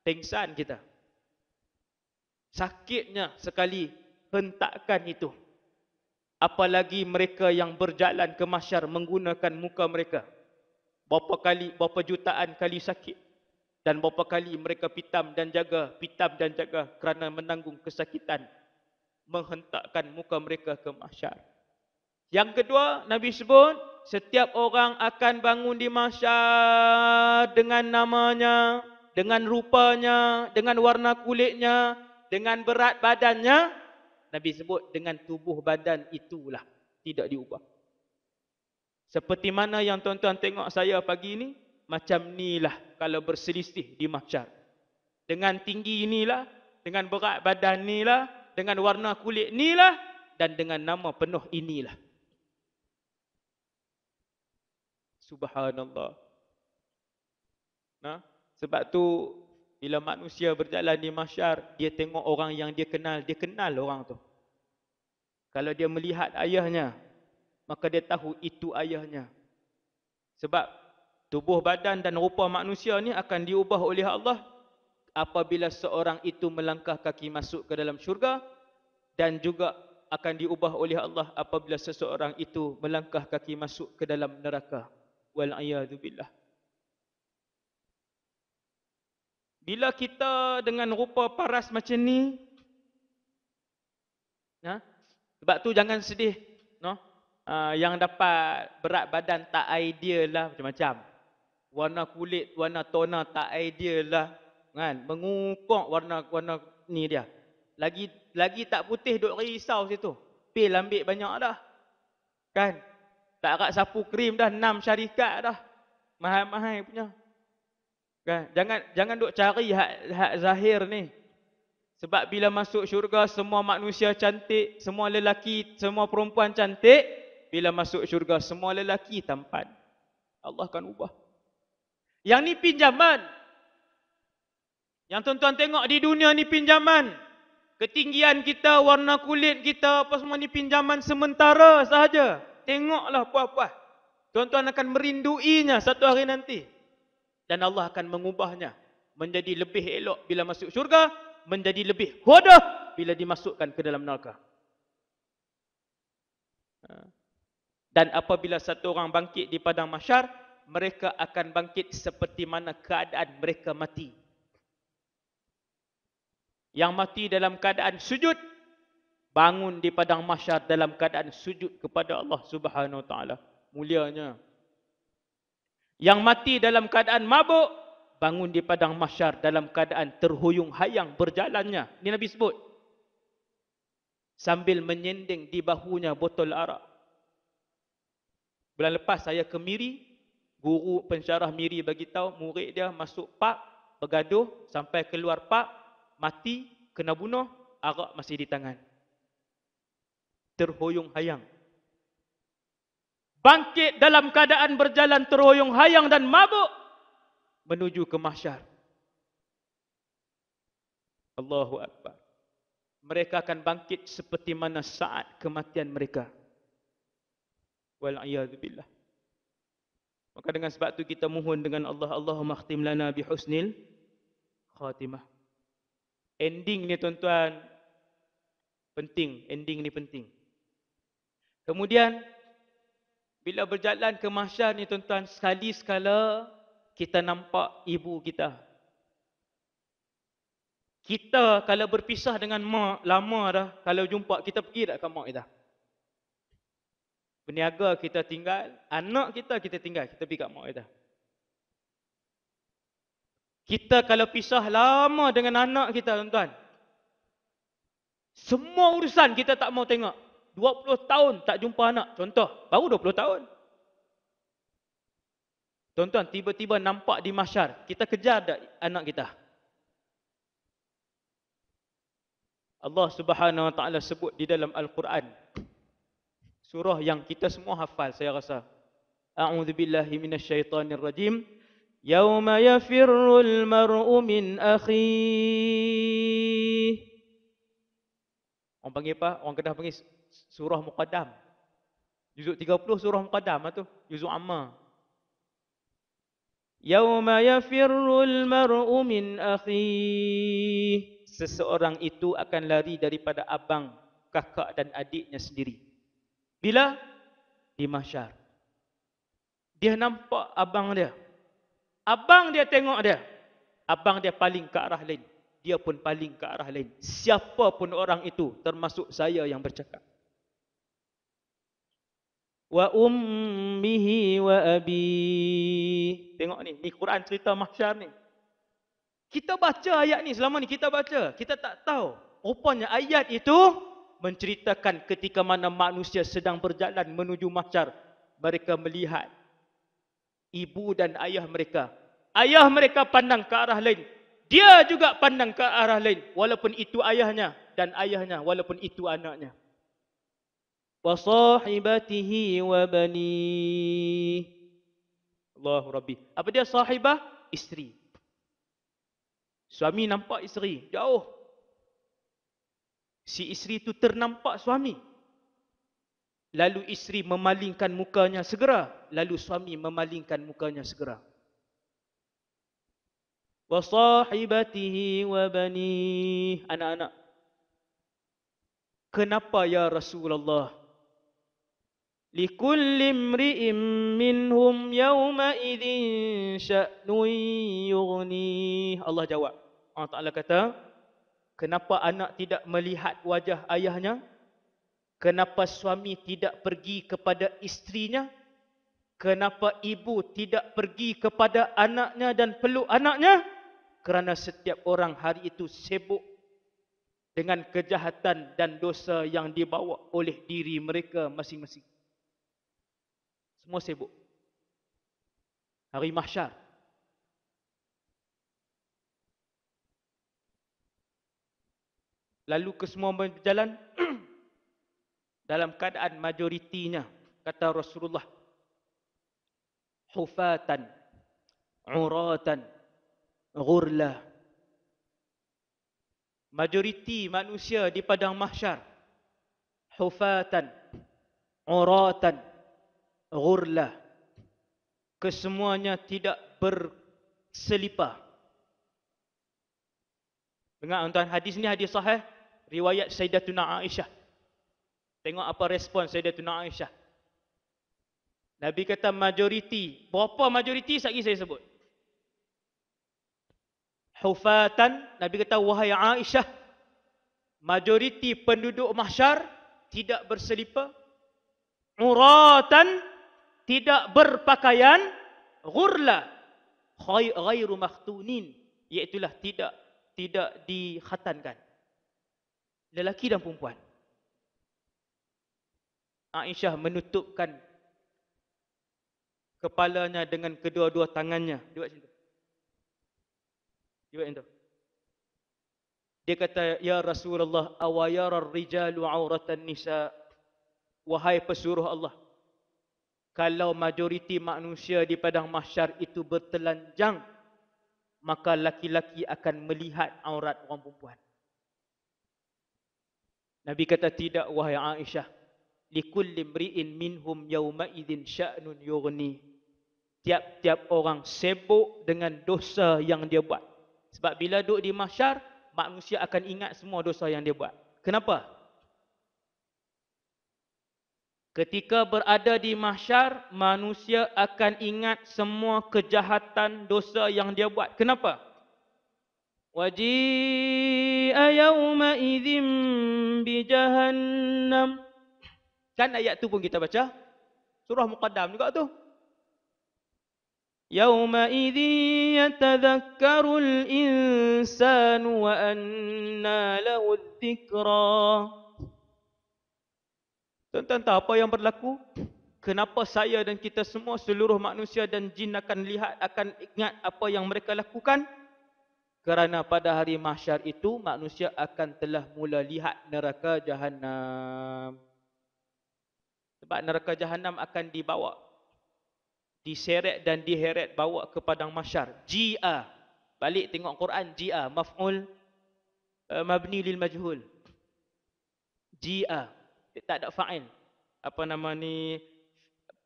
Pengsan kita. Sakitnya sekali hentakan itu. Apalagi mereka yang berjalan ke mahsyar menggunakan muka mereka. Berapa jutaan kali sakit. Dan berapa kali mereka pitam dan jaga kerana menanggung kesakitan. Menghentakkan muka mereka ke mahsyar. Yang kedua, Nabi sebut, setiap orang akan bangun di mahsyar dengan namanya, dengan rupanya, dengan warna kulitnya, dengan berat badannya. Nabi sebut dengan tubuh badan itulah, tidak diubah. Seperti mana yang tuan-tuan tengok saya pagi ini, macam inilah kalau berselisih di mahsyar. Dengan tinggi inilah, dengan berat badan inilah, dengan warna kulit inilah, dan dengan nama penuh inilah. Subhanallah. Nah, sebab tu bila manusia berjalan di mahsyar, dia tengok orang yang dia kenal orang tu. Kalau dia melihat ayahnya, maka dia tahu itu ayahnya. Sebab tubuh badan dan rupa manusia ni akan diubah oleh Allah apabila seorang itu melangkah kaki masuk ke dalam syurga, dan juga akan diubah oleh Allah apabila seseorang itu melangkah kaki masuk ke dalam neraka. Wal'iyadu billah. Bila kita dengan rupa paras macam ni, sebab tu jangan sedih, yang dapat berat badan tak ideal lah, macam-macam. Warna kulit, warna tona tak ideal lah, kan? Mengukok warna ni dia. Lagi tak putih duk risau situ. Pil ambil banyak dah. Kan? Tak agak sapu krim dah 6 syarikat dah. Mahal-mahal punya. Kan? Jangan duk cari hak zahir ni. Sebab bila masuk syurga semua manusia cantik, semua lelaki, semua perempuan cantik. Bila masuk syurga semua lelaki tampan. Allah akan ubah. Yang ni pinjaman. Yang tuan-tuan tengok di dunia ni pinjaman. Ketinggian kita, warna kulit kita, apa semua ni pinjaman sementara sahaja. Tengoklah puas-puas. Tuan-tuan akan merinduinya satu hari nanti. Dan Allah akan mengubahnya menjadi lebih elok bila masuk syurga, menjadi lebih hodoh bila dimasukkan ke dalam neraka. Dan apabila satu orang bangkit di padang mahsyar, mereka akan bangkit seperti mana keadaan mereka mati. Yang mati dalam keadaan sujud, bangun di padang mahsyar dalam keadaan sujud kepada Allah Subhanahu Wa Taala. Mulianya. Yang mati dalam keadaan mabuk, bangun di padang mahsyar dalam keadaan terhuyung hayang berjalannya. Ini Nabi sebut. Sambil menyending di bahunya botol arak. Bulan lepas saya ke Miri, guru pensyarah Miri bagi tahu murid dia masuk park, bergaduh sampai keluar park, mati, kena bunuh, arak masih di tangan. Terhuyung hayang. Bangkit dalam keadaan berjalan terhuyung hayang dan mabuk menuju ke mahsyar. Allahu Akbar. Mereka akan bangkit seperti mana saat kematian mereka. Wal'iyadzubillah. Maka dengan sebab itu kita mohon dengan Allah, Allahumma khtim lana bihusnil khatimah. Ending ni tuan-tuan penting, ending ni penting. Kemudian bila berjalan ke mahsyar ni tuan-tuan, sekali sekala kita nampak ibu kita. Kita kalau berpisah dengan mak lama dah, kalau jumpa kita pergi tak ke mak kita? Berniaga kita tinggal, anak kita tinggal, kita pergi kat mak kita. Kita kalau pisah lama dengan anak kita tuan-tuan, semua urusan kita tak mau tengok. 20 tahun tak jumpa anak, contoh, baru 20 tahun. Tuan-tuan, tiba-tiba nampak di mahsyar, kita kejar tak anak kita? Allah Subhanahu Wa Taala sebut di dalam Al-Quran, surah yang kita semua hafal saya rasa. A'udzubillahi minasyaitonirrajim. Yauma yafirrul mar'u min akhihi. Orang panggil apa? Orang Kedah panggil surah Muqaddam. Juzuk 30 surah Muqaddam tu, juzuk amma. Yauma yafirrul mar'u min akhihi. Seseorang itu akan lari daripada abang, kakak dan adiknya sendiri. Bila? Di mahsyar. Dia nampak abang dia. Abang dia tengok dia. Abang dia paling ke arah lain. Dia pun paling ke arah lain. Siapa pun orang itu, termasuk saya yang bercakap. Wa ummihi wa abi. Tengok ni Quran cerita mahsyar ni. Kita baca ayat ni selama ni kita baca. Kita tak tahu. Rupanya ayat itu menceritakan ketika mana manusia sedang berjalan menuju mahsyar. Mereka melihat ibu dan ayah mereka. Ayah mereka pandang ke arah lain. Dia juga pandang ke arah lain. Walaupun itu ayahnya dan ayahnya. Walaupun itu anaknya. Wa sahibatihi wa bani. Allahu Rabbi. Apa dia sahibah? Isteri. Suami nampak isteri. Jauh. Si isteri itu ternampak suami. Lalu isteri memalingkan mukanya segera. Lalu suami memalingkan mukanya segera. Wa sahibatihi wa bani. Anak-anak. Kenapa ya Rasulullah? Likulli imri'in minhum yawma idzin sya'nun yughni. Allah jawab. Allah Ta'ala kata, kenapa anak tidak melihat wajah ayahnya? Kenapa suami tidak pergi kepada istrinya? Kenapa ibu tidak pergi kepada anaknya dan peluk anaknya? Kerana setiap orang hari itu sibuk dengan kejahatan dan dosa yang dibawa oleh diri mereka masing-masing. Semua sibuk. Hari mahsyar. Lalu kesemua berjalan dalam keadaan majoritinya, kata Rasulullah, hufatan, uratan, ghurla. Majoriti manusia di padang mahsyar, hufatan, uratan, ghurla. Kesemuanya tidak berselipar. Dengar tuan, hadis ni hadis sahih, riwayat Sayyidatuna Aisyah. Tengok apa respon Sayyidatuna Aisyah. Nabi kata majoriti. Berapa majoriti? Sekali saya sebut. Hufatan, Nabi kata, wahai Aisyah, majoriti penduduk mahsyar tidak berselipar. Uratan, tidak berpakaian. Ghurla, ghairu makhtunin, iaitulah tidak dikhatankan. Lelaki dan perempuan. Aisyah menutupkan kepalanya dengan kedua-dua tangannya. Dia buat macam tu. Dia buat macam tu. Dia kata, ya Rasulullah, awayara rijalu auratan nisa. Wahai pesuruh Allah, kalau majoriti manusia di padang mahsyar itu bertelanjang, maka laki-laki akan melihat aurat orang perempuan. Nabi kata, tidak wahai Aisyah. Likulli imri'in minhum yawma idzin sya'nun yughni. Tiap-tiap orang sibuk dengan dosa yang dia buat. Sebab bila duduk di mahsyar, manusia akan ingat semua dosa yang dia buat. Kenapa? Ketika berada di mahsyar, manusia akan ingat semua kejahatan dosa yang dia buat. Kenapa? Waji'a yawma idzin bi jahannam. Kan ayat tu pun kita baca. Surah Muqaddam juga tu. Yawma idzin yatadhakkarul insanu wa anna lahu dzikra. Tuan-tuan tahu apa yang berlaku? Kenapa saya dan kita semua, seluruh manusia dan jin akan ingat apa yang mereka lakukan? Kerana pada hari mahsyar itu, manusia akan telah mula lihat neraka Jahannam. Sebab neraka Jahannam akan dibawa, diseret dan diheret bawa ke padang mahsyar. Ji'a. Balik tengok Quran, ji'a. Maf'ul mabni lil majhul. Ji'a. Tak ada fa'il. Apa nama ni?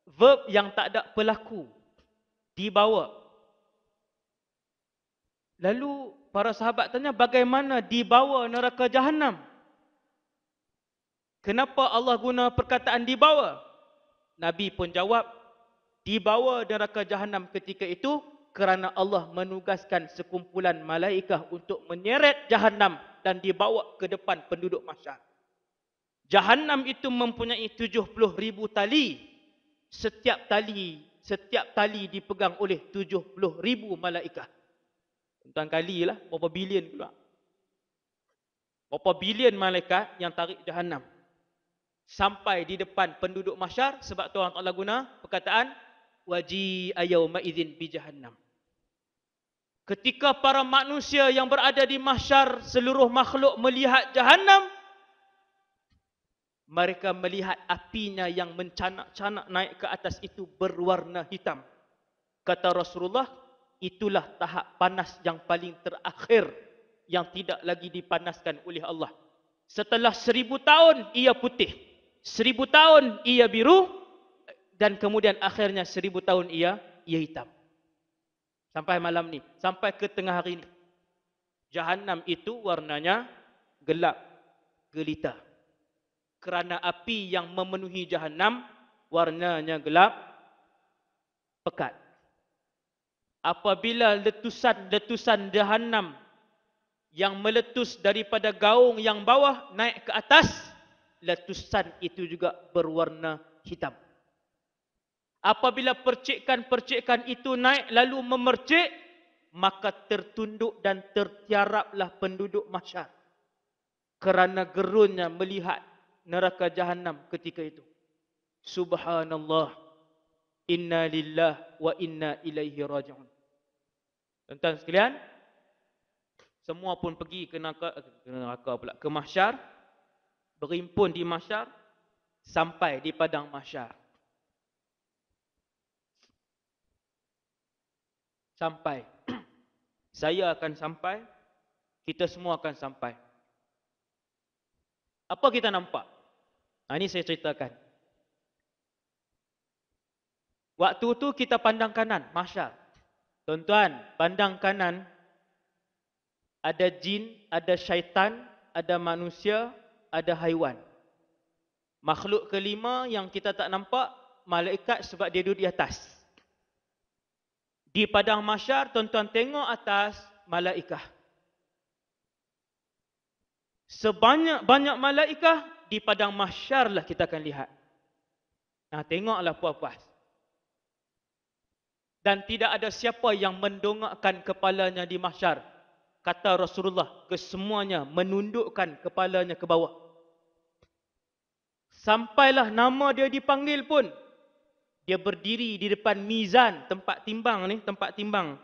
Verb yang tak ada pelaku. Dibawa. Lalu para sahabat tanya, bagaimana dibawa neraka Jahannam? Kenapa Allah guna perkataan dibawa? Nabi pun jawab, dibawa neraka Jahannam ketika itu kerana Allah menugaskan sekumpulan malaikah untuk menyeret Jahannam dan dibawa ke depan penduduk mahsyar. Jahannam itu mempunyai 70,000 tali. Setiap tali dipegang oleh 70,000 malaikat. Tentang kali lah, berapa bilion pula. Berapa bilion malaikat yang tarik Jahannam. Sampai di depan penduduk mahsyar, sebab tu Allah Ta'ala guna perkataan, waji'a yawma idzin bi jahannam. Ketika para manusia yang berada di mahsyar, seluruh makhluk melihat Jahannam, mereka melihat apinya yang mencanak-canak naik ke atas itu berwarna hitam. Kata Rasulullah, itulah tahap panas yang paling terakhir yang tidak lagi dipanaskan oleh Allah. Setelah 1000 tahun, ia putih. 1000 tahun ia biru, dan kemudian akhirnya 1000 tahun ia hitam. Sampai malam ni, sampai ke tengah hari ni. Jahannam itu warnanya gelap gelita. Kerana api yang memenuhi Jahannam warnanya gelap pekat. Apabila letusan Jahannam yang meletus daripada gaung yang bawah naik ke atas, letusan itu juga berwarna hitam. Apabila percikan-percikan itu naik lalu memercik, maka tertunduk dan tertiaraplah penduduk mahsyar kerana gerunnya melihat neraka Jahannam ketika itu. Subhanallah, inna lillah wa inna ilaihi raji'un. Tuan-tuan sekalian, semua pun pergi ke neraka pula, ke mahsyar, berimpun di mahsyar, sampai di padang mahsyar. Sampai. Saya akan sampai, kita semua akan sampai. Apa kita nampak? Ini saya ceritakan. Waktu tu kita pandang kanan, mahsyar. Tuan-tuan, pandang kanan, ada jin, ada syaitan, ada manusia, ada haiwan. Makhluk kelima yang kita tak nampak, malaikat sebab dia duduk di atas. Di padang mahsyar, tuan-tuan tengok atas, malaikah. Sebanyak-banyak malaikah, di padang mahsyar lah kita akan lihat. Nah, tengoklah puas-puas. Dan tidak ada siapa yang mendongakkan kepalanya di mahsyar. Kata Rasulullah, kesemuanya menundukkan kepalanya ke bawah. Sampailah nama dia dipanggil pun, dia berdiri di depan mizan, tempat timbang ni, tempat timbang.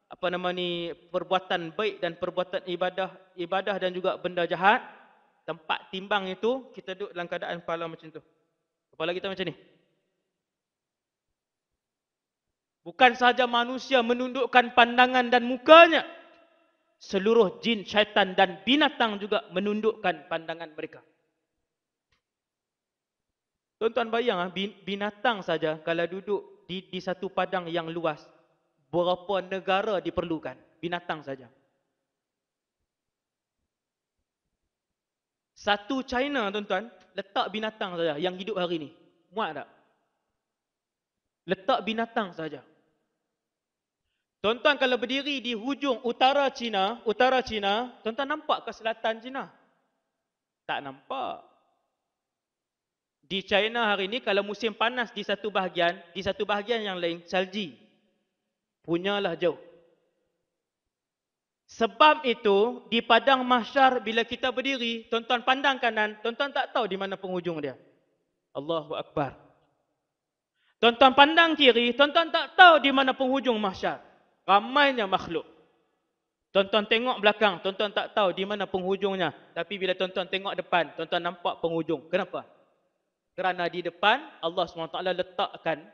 Apa nama ni, perbuatan baik dan perbuatan ibadah dan juga benda jahat. Tempat timbang itu, kita duduk dalam keadaan kepala macam tu. Kepala kita macam ni. Bukan sahaja manusia menundukkan pandangan dan mukanya, seluruh jin, syaitan dan binatang juga menundukkan pandangan mereka. Tuan-tuan bayang, binatang saja kalau duduk di satu padang yang luas, berapa negara diperlukan? Binatang saja. Satu China, tuan-tuan, letak binatang saja yang hidup hari ini. Muat tak? Letak binatang saja. Tuan-tuan kalau berdiri di hujung utara China, tuan-tuan nampak ke selatan China? Tak nampak. Di China hari ini, kalau musim panas di satu bahagian yang lain, salji. Punyalah jauh. Sebab itu, di padang mahsyar bila kita berdiri, tuan-tuan pandang kanan, tuan-tuan tak tahu di mana penghujung dia. Allahu Akbar. Tuan-tuan pandang kiri, tuan-tuan tak tahu di mana penghujung mahsyar. Ramainya makhluk. Tuan-tuan tengok belakang, tuan-tuan tak tahu di mana penghujungnya. Tapi bila tuan-tuan tengok depan, tuan-tuan nampak penghujung. Kenapa? Kerana di depan Allah SWT letakkan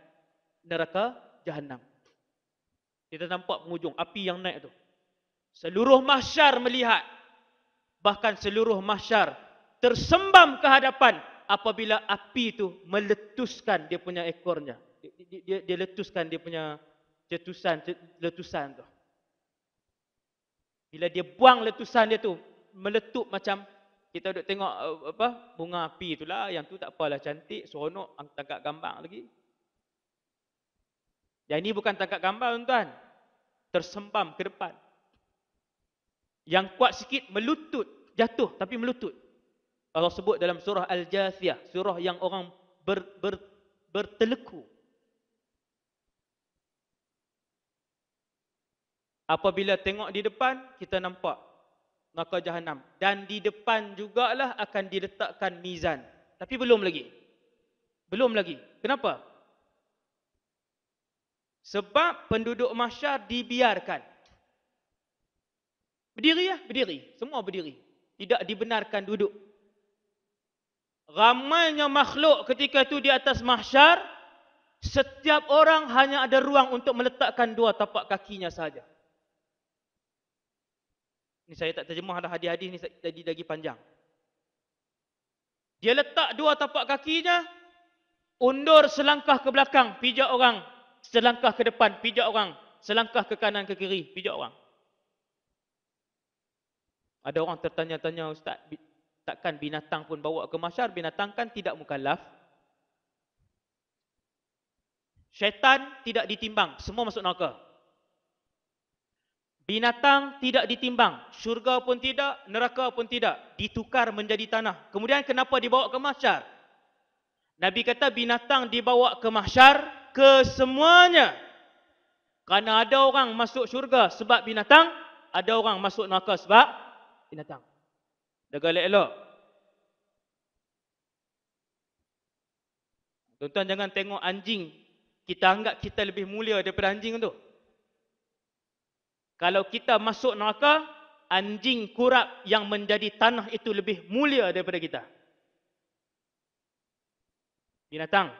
neraka Jahannam. Kita nampak penghujung, api yang naik tu. Seluruh mahsyar melihat. Bahkan seluruh mahsyar tersembam ke hadapan apabila api itu meletuskan dia punya ekornya. Dia letuskan dia punya letusan tu. Bila dia buang letusan dia tu, meletup macam kita duduk tengok bunga api itulah, yang tu tak apalah, cantik, seronok, tangkap gambar lagi. Yang ini bukan tangkap gambar, tuan-tuan. Tersembam ke depan. Yang kuat sikit melutut, jatuh tapi melutut. Allah sebut dalam surah Al-Jathiyah, surah yang orang berteleku. Apabila tengok di depan, kita nampak neraka Jahannam. Dan di depan jugalah akan diletakkan mizan. Tapi belum lagi. Belum lagi. Kenapa? Sebab penduduk mahsyar dibiarkan. Berdiri ya, berdiri. Semua berdiri. Tidak dibenarkan duduk. Ramainya makhluk ketika itu di atas mahsyar. Setiap orang hanya ada ruang untuk meletakkan dua tapak kakinya saja. Ini saya tak terjemah dah, hadis-hadis ni lagi panjang. Dia letak dua tapak kakinya, undur selangkah ke belakang, pijak orang. Selangkah ke depan, pijak orang. Selangkah ke kanan ke kiri, pijak orang. Ada orang tertanya-tanya, Ustaz, takkan binatang pun bawa ke mahsyar? Binatang kan tidak mukallaf. Syaitan tidak ditimbang, semua masuk neraka. Binatang tidak ditimbang, syurga pun tidak, neraka pun tidak. Ditukar menjadi tanah. Kemudian kenapa dibawa ke mahsyar? Nabi kata binatang dibawa ke mahsyar kesemuanya. Kerana ada orang masuk syurga sebab binatang, ada orang masuk neraka sebab binatang. Jaga elok-elok. Tuan-tuan jangan tengok anjing, kita anggap kita lebih mulia daripada anjing tu. Kalau kita masuk neraka, anjing kurap yang menjadi tanah itu lebih mulia daripada kita. Binatang.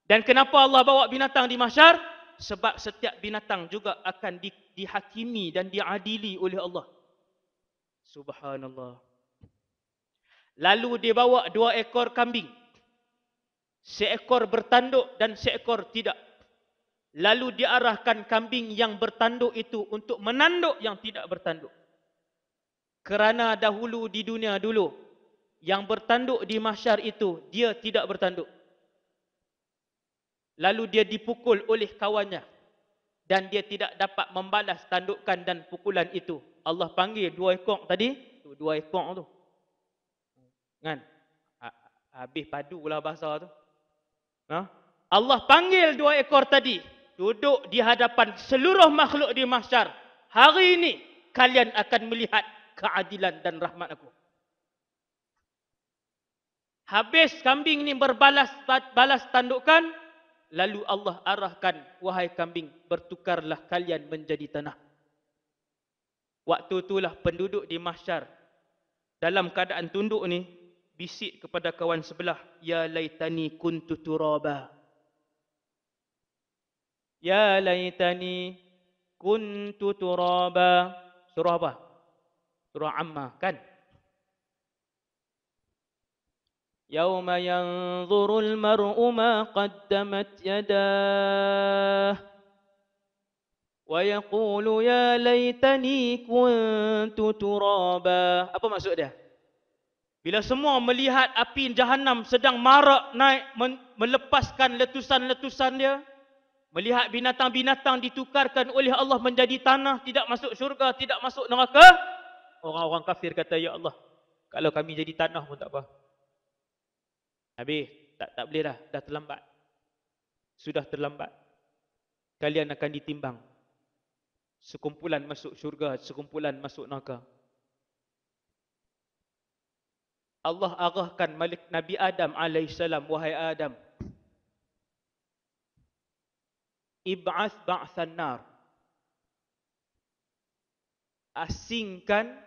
Dan kenapa Allah bawa binatang di mahsyar? Sebab setiap binatang juga akan dihakimi dan diadili oleh Allah. Subhanallah. Lalu dia bawa 2 ekor kambing. Seekor bertanduk dan seekor tidak. Lalu diarahkan kambing yang bertanduk itu untuk menanduk yang tidak bertanduk. Kerana dahulu di dunia dulu, yang bertanduk di mahsyar itu, dia tidak bertanduk. Lalu dia dipukul oleh kawannya. Dan dia tidak dapat membalas tandukan dan pukulan itu. Allah panggil 2 ekor tadi. 2 ekor tu. Kan? Habis padu lah bahasa tu. Ha? Allah panggil 2 ekor tadi. Duduk di hadapan seluruh makhluk di mahsyar. Hari ini kalian akan melihat keadilan dan rahmat aku. Habis kambing ni balas tandukan, lalu Allah arahkan, wahai kambing, bertukarlah kalian menjadi tanah. Waktu itulah penduduk di mahsyar dalam keadaan tunduk ni bisik kepada kawan sebelah, ya laitani kuntu turaba. Ya laitani kuntu turaba. Surah apa? Surah Amma, kan? Yauma yanzurul mar'u ma qaddamat yadah wa yaqulu ya laitani kuntu turaba. Apa maksud dia? Bila semua melihat api Jahannam sedang marak naik, melepaskan letusan-letusan dia, melihat binatang-binatang ditukarkan oleh Allah menjadi tanah, tidak masuk syurga, tidak masuk neraka, orang-orang kafir kata, ya Allah, kalau kami jadi tanah pun tak apa. Habis, tak boleh dah terlambat. Sudah terlambat. Kalian akan ditimbang. Sekumpulan masuk syurga, sekumpulan masuk neraka. Allah arahkan Malik Nabi Adam alaihissalam, wahai Adam, ib'ath ba'than nar. Asingkan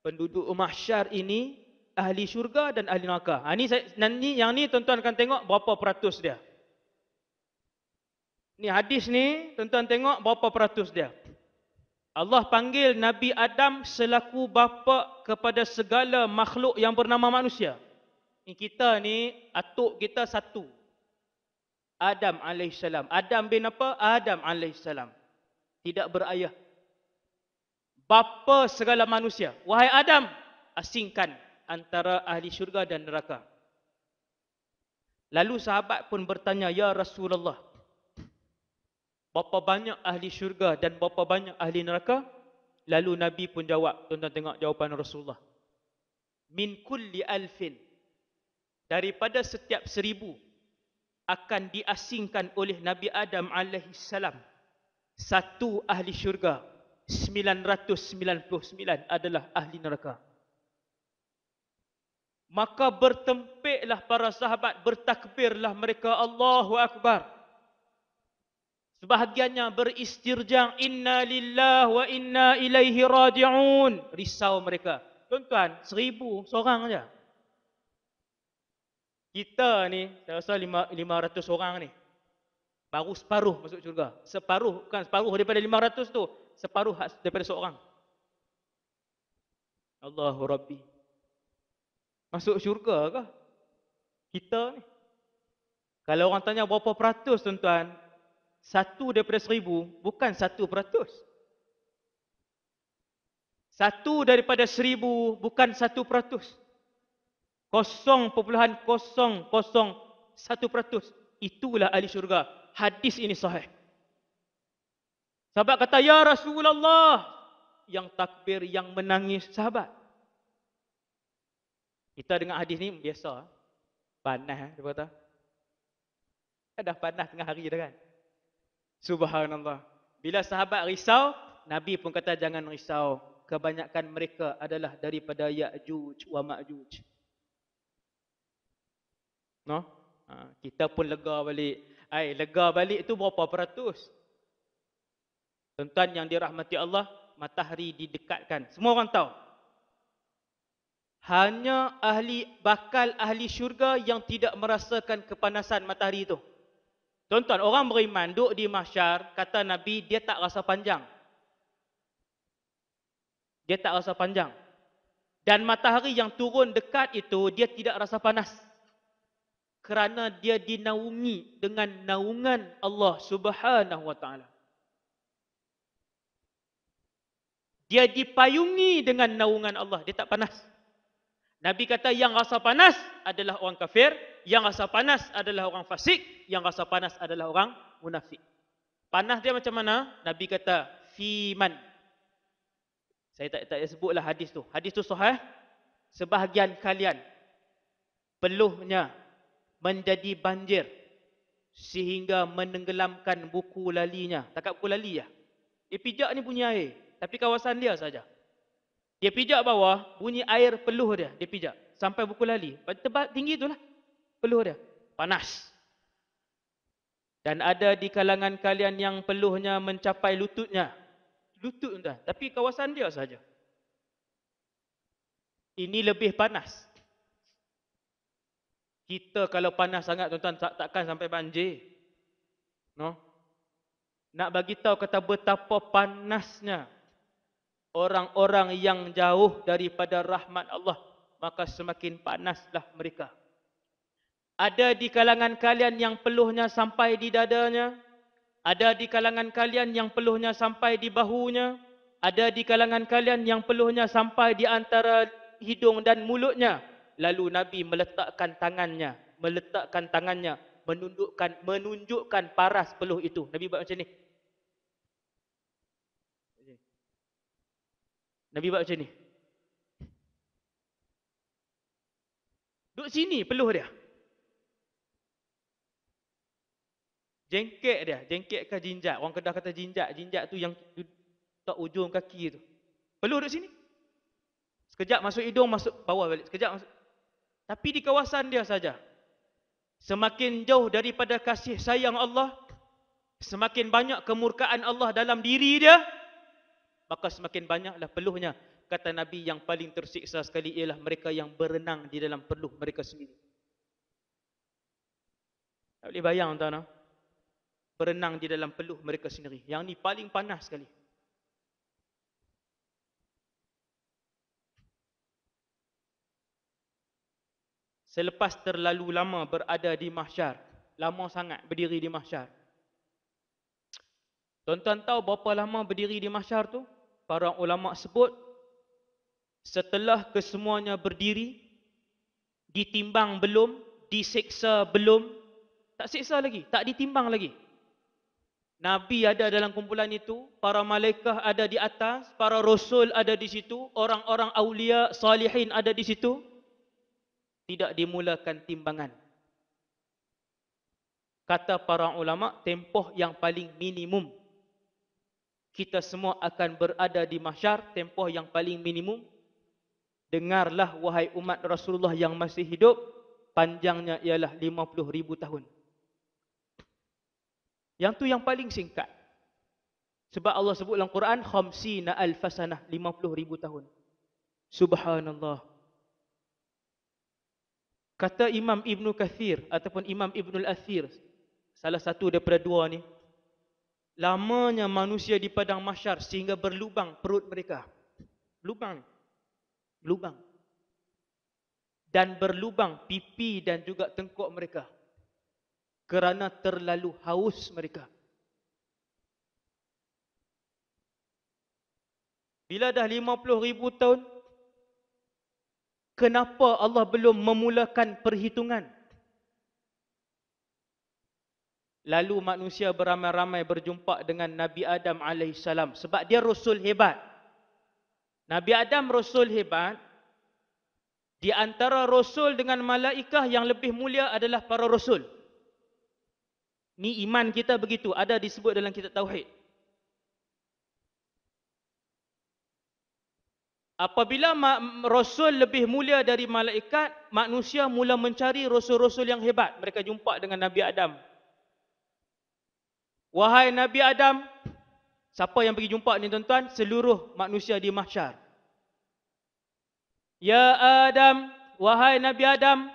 penduduk mahsyar ini, ahli syurga dan ahli neraka. Yang ni tuan-tuan akan tengok berapa peratus dia. Ni hadis ni, tuan-tuan tengok berapa peratus dia. Allah panggil Nabi Adam selaku bapa kepada segala makhluk yang bernama manusia. Ni kita ni, atuk kita satu. Adam alaihissalam. Adam bin apa? Adam alaihissalam. Tidak berayah. Bapa segala manusia. Wahai Adam, asingkan antara ahli syurga dan neraka. Lalu sahabat pun bertanya, ya Rasulullah, berapa banyak ahli syurga dan berapa banyak ahli neraka? Lalu Nabi pun jawab, tuan-tuan tengok jawapan Rasulullah. Min kulli alfin. Daripada setiap 1000 akan diasingkan oleh Nabi Adam alaihissalam satu ahli syurga, 999 adalah ahli neraka. Maka bertempiklah para sahabat, bertakbirlah mereka, Allahu Akbar. Sebahagiannya beristirjang, inna lillahi wa inna ilaihi raji'un. Risau mereka. Tuan-tuan, 1000 seorang saja. Kita ni, saya rasa 500 orang ni. Baru separuh masuk syurga. Separuh, bukan separuh daripada 500 tu. Separuh daripada seorang. Allahu Rabbi. Masuk syurga kah? Kita ni. Kalau orang tanya berapa peratus tuan-tuan, 1/1000 bukan 1%. 1/1000 bukan 1%. 0.001%. Itulah ahli syurga. Hadis ini sahih. Sahabat kata, ya Rasulullah. Yang takbir, yang menangis sahabat. Kita dengar hadis ni biasa. Panas, dia kata. Dah panas tengah hari dah kan. Subhanallah. Bila sahabat risau, Nabi pun kata jangan risau. Kebanyakan mereka adalah daripada Ya'juj wa Ma'juj. No? Kita pun lega balik. Lega balik tu berapa peratus? Tuan-tuan yang dirahmati Allah, matahari didekatkan. Semua orang tahu. Hanya bakal ahli syurga yang tidak merasakan kepanasan matahari itu. Tuan-tuan, orang beriman duduk di mahsyar, kata Nabi, dia tak rasa panjang. Dia tak rasa panjang. Dan matahari yang turun dekat itu, dia tidak rasa panas. Kerana dia dinaungi dengan naungan Allah Subhanahu wa ta'ala. Dia dipayungi dengan naungan Allah, dia tak panas. Nabi kata yang rasa panas adalah orang kafir, yang rasa panas adalah orang fasik, yang rasa panas adalah orang munafik. Panas dia macam mana? Nabi kata fiman. Saya tak sebutlah hadis tu. Hadis tu sahih. Sebahagian kalian peluhnya menjadi banjir sehingga menenggelamkan buku lalinya. Takat buku lali ya. Dia pijak ni bunyi air, tapi kawasan dia saja. Dia pijak bawah, bunyi air peluh dia pijak. Sampai buku lali. Tebal tinggi itulah peluh dia. Panas. Dan ada di kalangan kalian yang peluhnya mencapai lututnya. Lutut entah. Tapi kawasan dia saja. Ini lebih panas. Kita kalau panas sangat tuan-tuan takkan sampai banjir. No? Nak bagi tahu kata betapa panasnya orang-orang yang jauh daripada rahmat Allah, maka semakin panaslah mereka. Ada di kalangan kalian yang peluhnya sampai di dadanya, ada di kalangan kalian yang peluhnya sampai di bahunya, ada di kalangan kalian yang peluhnya sampai di antara hidung dan mulutnya. Lalu Nabi meletakkan tangannya, menunjukkan paras peluh itu. Nabi buat macam ni. Nabi buat macam ni. Duduk sini peluh dia. Jengkek dia. Jengkek ke jinjak. Orang Kedah kata jinjak. Jinjak tu yang tak ujung kaki tu. Peluh duduk sini. Sekejap masuk hidung, masuk bawah balik. Sekejap masuk. Tapi di kawasan dia saja. Semakin jauh daripada kasih sayang Allah, semakin banyak kemurkaan Allah dalam diri dia, maka semakin banyaklah peluhnya. Kata Nabi, yang paling tersiksa sekali ialah mereka yang berenang di dalam peluh mereka sendiri. Tak boleh bayang tuan-tuan. Berenang di dalam peluh mereka sendiri. Yang ni paling panas sekali. Selepas terlalu lama berada di mahsyar, lama sangat berdiri di mahsyar. Tuan-tuan tahu berapa lama berdiri di mahsyar tu? Para ulama sebut, setelah kesemuanya berdiri, ditimbang belum, disiksa belum, tak siksa lagi, tak ditimbang lagi. Nabi ada dalam kumpulan itu, para malaikat ada di atas, para rasul ada di situ, orang-orang awliya, salihin ada di situ. Tidak dimulakan timbangan. Kata para ulama, tempoh yang paling minimum kita semua akan berada di mahsyar, tempoh yang paling minimum. Dengarlah wahai umat Rasulullah yang masih hidup, panjangnya ialah 50,000 tahun. Yang tu yang paling singkat. Sebab Allah sebut dalam Quran, khamsina alfasanah, 50,000 tahun. Subhanallah. Kata Imam Ibn Kathir ataupun Imam Ibn Al-Athir, salah satu daripada dua ni, lamanya manusia di padang mahsyar sehingga berlubang perut mereka. Lubang. dan berlubang pipi dan juga tengkuk mereka kerana terlalu haus mereka. Bila dah 50,000 tahun, kenapa Allah belum memulakan perhitungan? Lalu manusia beramai-ramai berjumpa dengan Nabi Adam alaihissalam sebab dia rasul hebat. Nabi Adam rasul hebat. Di antara rasul dengan malaikah yang lebih mulia adalah para rasul. Ni iman kita begitu, ada disebut dalam kitab tauhid. Apabila rasul lebih mulia dari malaikat, manusia mula mencari rasul-rasul yang hebat. Mereka jumpa dengan Nabi Adam. Wahai Nabi Adam, siapa yang pergi jumpa ni tuan-tuan? Seluruh manusia di mahsyar. Ya Adam, wahai Nabi Adam,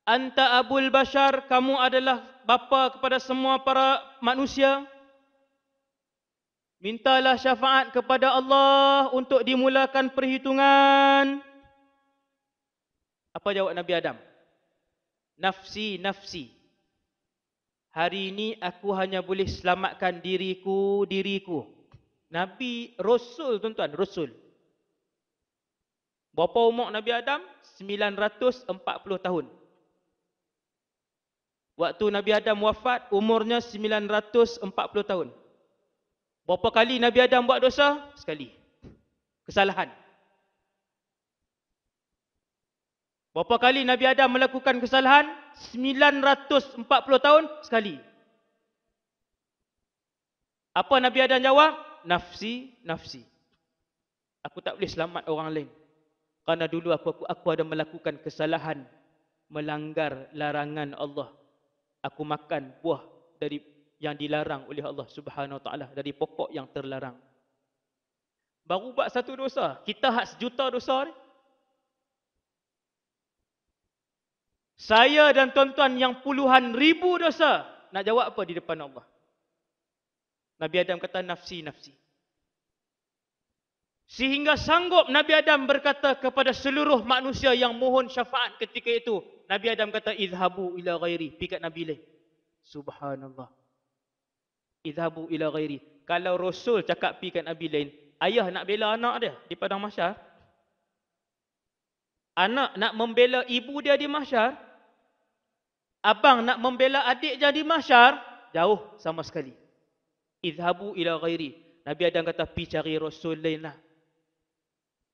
anta abul bashar, kamu adalah bapa kepada semua para manusia. Mintalah syafaat kepada Allah untuk dimulakan perhitungan. Apa jawab Nabi Adam? Nafsi, nafsi. Hari ini aku hanya boleh selamatkan diriku. Nabi, Rasul tuan-tuan, Rasul. Berapa umur Nabi Adam? 940 tahun. Waktu Nabi Adam wafat, umurnya 940 tahun. Berapa kali Nabi Adam buat dosa? Sekali. Kesalahan. Berapa kali Nabi Adam melakukan kesalahan? 940 tahun sekali. Apa Nabi Adam jawab? Nafsi, nafsi. Aku tak boleh selamat orang lain. Kerana dulu aku ada melakukan kesalahan, melanggar larangan Allah. Aku makan buah dari yang dilarang oleh Allah Subhanahu Wa Taala, dari pokok yang terlarang. Baru buat satu dosa, kita hak sejuta dosa ni. Saya dan tuan-tuan yang puluhan ribu dosa, nak jawab apa di depan Allah? Nabi Adam kata nafsi, nafsi. Sehingga sanggup Nabi Adam berkata kepada seluruh manusia yang mohon syafaat ketika itu. Nabi Adam kata, idhabu ila ghairi. Pergi kat Nabi lain. Subhanallah. Idhabu ila ghairi. Kalau Rasul cakap pergi kat Nabi lain, ayah nak bela anak dia di padang mahsyar. Anak nak membela ibu dia di mahsyar. Abang nak membela adik dia di mahsyar. Jauh sama sekali. Idhabu ila ghairi. Nabi Adam kata, pergi cari Rasul lain lah.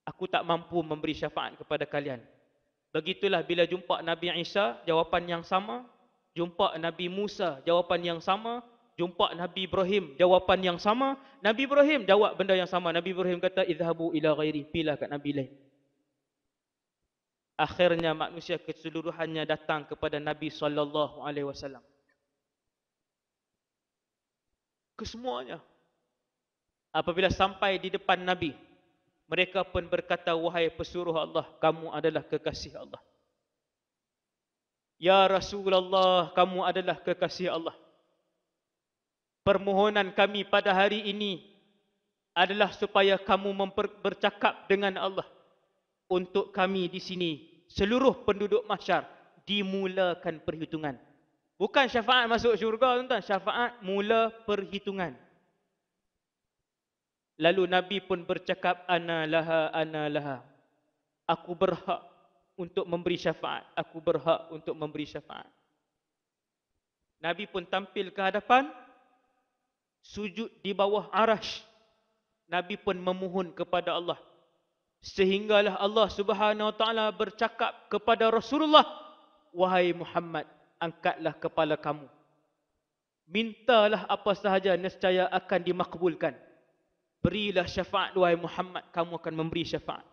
Aku tak mampu memberi syafaat kepada kalian. Begitulah bila jumpa Nabi Isa, jawapan yang sama. Jumpa Nabi Musa, jawapan yang sama. Jumpa Nabi Ibrahim, jawapan yang sama. Nabi Ibrahim jawab benda yang sama. Nabi Ibrahim kata, idhabu ila ghairi. Pilah kat Nabi lain. Akhirnya manusia keseluruhannya datang kepada Nabi SAW. Kesemuanya. Apabila sampai di depan Nabi, mereka pun berkata, wahai pesuruh Allah, kamu adalah kekasih Allah. Ya Rasulullah, kamu adalah kekasih Allah. Permohonan kami pada hari ini adalah supaya kamu bercakap dengan Allah. Untuk kami di sini, seluruh penduduk mahsyar, dimulakan perhitungan. Bukan syafaat masuk syurga, tuan-tuan. Syafaat mula perhitungan. Lalu Nabi pun bercakap, ana laha. Aku berhak untuk memberi syafaat. Aku berhak untuk memberi syafaat. Nabi pun tampil ke hadapan, sujud di bawah arash. Nabi pun memohon kepada Allah. Sehinggalah Allah Subhanahu Wa Taala bercakap kepada Rasulullah, wahai Muhammad, angkatlah kepala kamu. Mintalah apa sahaja, nescaya akan dimakbulkan. Berilah syafaat wahai Muhammad, kamu akan memberi syafaat.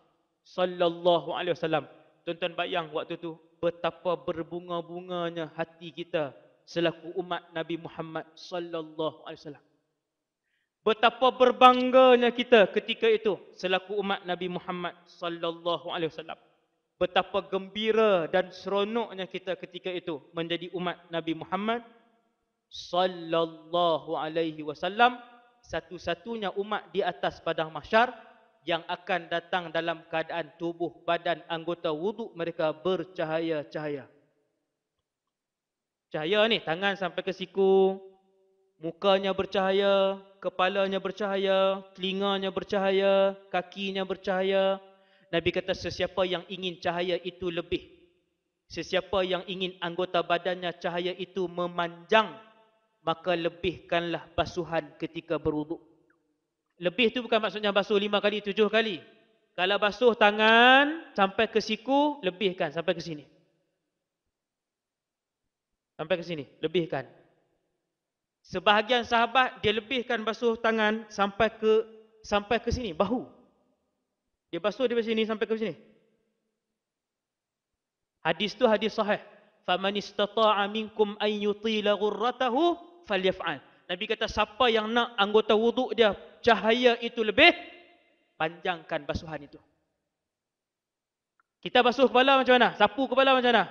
Sallallahu alaihi wasallam. Tuan-tuan bayang waktu tu betapa berbunga-bunganya hati kita selaku umat Nabi Muhammad sallallahu alaihi wasallam. Betapa berbangganya kita ketika itu selaku umat Nabi Muhammad sallallahu alaihi wasallam. Betapa gembira dan seronoknya kita ketika itu menjadi umat Nabi Muhammad sallallahu alaihi wasallam, satu-satunya umat di atas padang mahsyar yang akan datang dalam keadaan tubuh badan anggota wuduk mereka bercahaya-cahaya. Cahaya ni tangan sampai ke siku, mukanya bercahaya, kepalanya bercahaya, telinganya bercahaya, kakinya bercahaya. Nabi kata sesiapa yang ingin cahaya itu lebih, sesiapa yang ingin anggota badannya cahaya itu memanjang, maka lebihkanlah basuhan ketika berwuduk. Lebih tu bukan maksudnya basuh 5 kali, 7 kali. Kalau basuh tangan sampai ke siku, lebihkan sampai ke sini. Sampai ke sini, lebihkan. Sebahagian sahabat dia lebihkan basuh tangan sampai ke sini, bahu. Dia basuh dari sini sampai ke sini. Hadis tu hadis sahih. Faman istata'a minkum an yutila ghurratahu falyaf'al. Nabi kata siapa yang nak anggota wuduk dia cahaya itu lebih, panjangkan basuhan itu. Kita basuh kepala macam mana? Sapu kepala macam mana?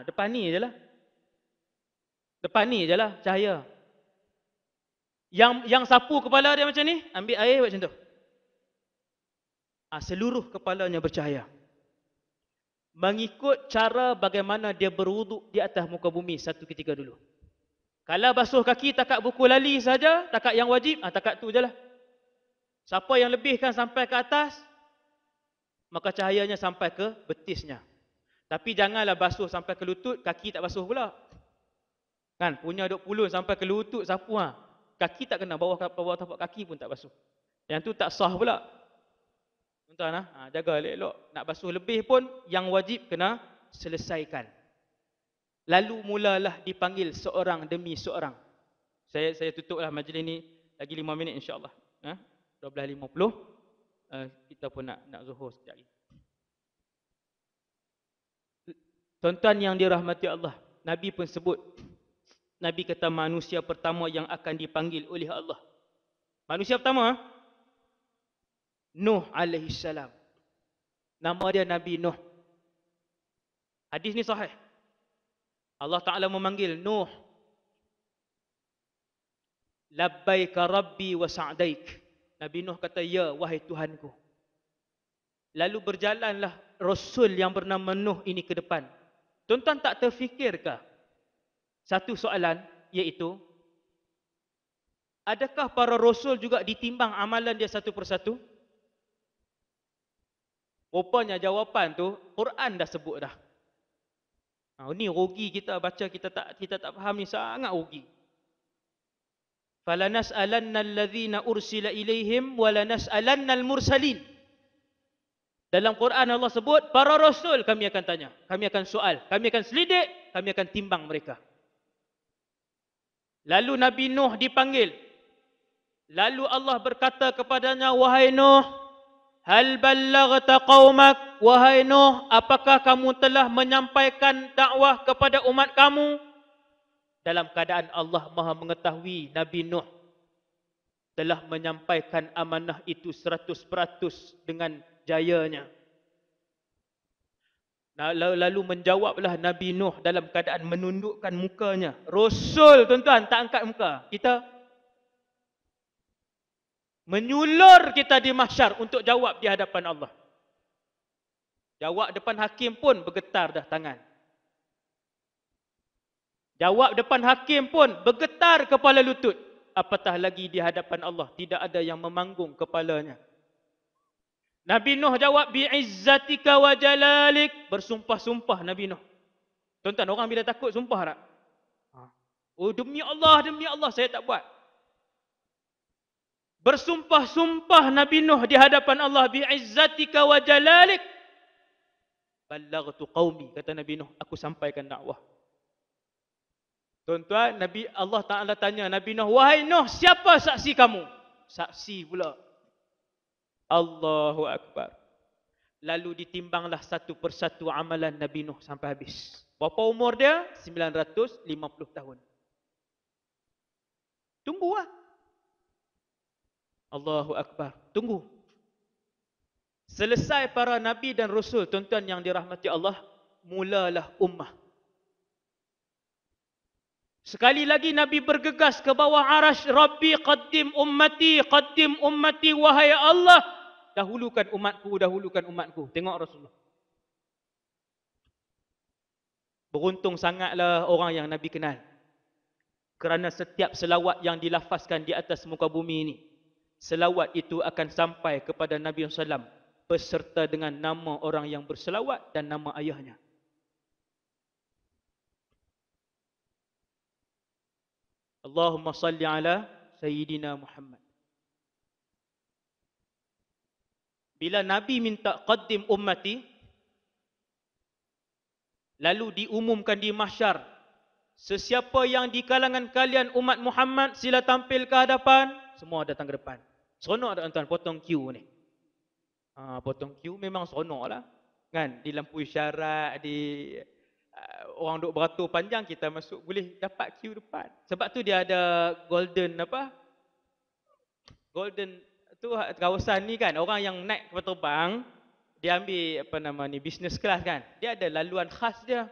Depan ni je lah. Depan ni je lah cahaya. Yang sapu kepala dia macam ni, ambil air buat macam tu. Seluruh kepalanya bercahaya. Mengikut cara bagaimana dia berwuduk di atas muka bumi satu ketika dulu. Kalau basuh kaki takat buku lali saja, takat yang wajib, takat tu je lah. Siapa yang lebihkan sampai ke atas, maka cahayanya sampai ke betisnya. Tapi janganlah basuh sampai ke lutut, kaki tak basuh pula. Kan, punya duk pulun sampai ke lutut sapu. Kaki tak kena, bawah tapak kaki pun tak basuh. Yang tu tak sah pula. Tuan-tuan, jaga elok-elok. Nak basuh lebih pun, yang wajib kena selesaikan. Lalu mulalah dipanggil seorang demi seorang. Saya tutuplah majlis ni lagi 5 minit insya-Allah. 12.50. Kita pun nak zuhur sekejap lagi. Tuan-tuan yang dirahmati Allah, Nabi pun sebut. Nabi kata manusia pertama yang akan dipanggil oleh Allah. Manusia pertama, Nuh alaihi salam. Nama dia Nabi Nuh. Hadis ni sahih. Allah Ta'ala memanggil Nuh. Labbaika Rabbi wa sa'daik. Nabi Nuh kata, ya wahai Tuhanku. Lalu berjalanlah Rasul yang bernama Nuh ini ke depan. Tuan-tuan tak terfikirkah satu soalan, iaitu adakah para Rasul juga ditimbang amalan dia satu persatu? Rupanya jawapan tu Quran dah sebut dah. Ini rugi kita baca, kita tak faham ni, sangat rugi. Falanas'alanna alladhina ursila ilaihim walanas'alannal mursalin. Dalam Quran Allah sebut para rasul kami akan tanya, kami akan soal, kami akan selidik, kami akan timbang mereka. Lalu Nabi Nuh dipanggil. Lalu Allah berkata kepadanya, wahai Nuh, hal ballaghta qaumak, wahai Nuh, apakah kamu telah menyampaikan dakwah kepada umat kamu? Dalam keadaan Allah Maha mengetahui Nabi Nuh telah menyampaikan amanah itu 100% dengan jayanya. Lalu menjawablah Nabi Nuh dalam keadaan menundukkan mukanya. Rasul, tuan-tuan, tak angkat muka. Kita menyulur kita di mahsyar untuk jawab di hadapan Allah. Jawab depan hakim pun bergetar dah tangan. Jawab depan hakim pun bergetar kepala lutut. Apatah lagi di hadapan Allah, tidak ada yang memanggung kepalanya. Nabi Nuh jawab, bi'izzatika wa jalalik. Bersumpah-sumpah Nabi Nuh. Tuan-tuan, orang bila takut sumpah tak? Oh, demi Allah, saya tak buat. Bersumpah-sumpah Nabi Nuh di hadapan Allah, bi'izzatika wa jalalik. Ballaghtu qaumi, kata Nabi Nuh, aku sampaikan dakwah. Tuan-tuan, Allah Ta'ala tanya Nabi Nuh, wahai Nuh, siapa saksi kamu? Saksi pula. Allahu Akbar. Lalu ditimbanglah satu persatu amalan Nabi Nuh sampai habis. Berapa umur dia? 950 tahun. Tunggulah. Allahu Akbar. Tunggu. Selesai para Nabi dan Rasul, tuan-tuan yang dirahmati Allah, mulalah ummah. Sekali lagi Nabi bergegas ke bawah arash, Rabbi qaddim ummati, wahai Allah, dahulukan umatku. Tengok Rasulullah. Beruntung sangatlah orang yang Nabi kenal. Kerana setiap selawat yang dilafazkan di atas muka bumi ini, selawat itu akan sampai kepada Nabi SAW beserta dengan nama orang yang berselawat dan nama ayahnya. Allahumma salli ala Sayyidina Muhammad. Bila Nabi minta qaddim ummati, lalu diumumkan di mahsyar, sesiapa yang di kalangan kalian umat Muhammad sila tampil ke hadapan, semua datang ke depan. Seronok tak tuan-tuan potong queue ni? Potong queue memang seronok lah. Kan? Di lampu isyarat, di orang duk beratur panjang, kita masuk boleh dapat queue depan. Sebab tu dia ada golden tu kawasan ni kan, orang yang naik kapal terbang, dia ambil business class kan. Dia ada laluan khas dia.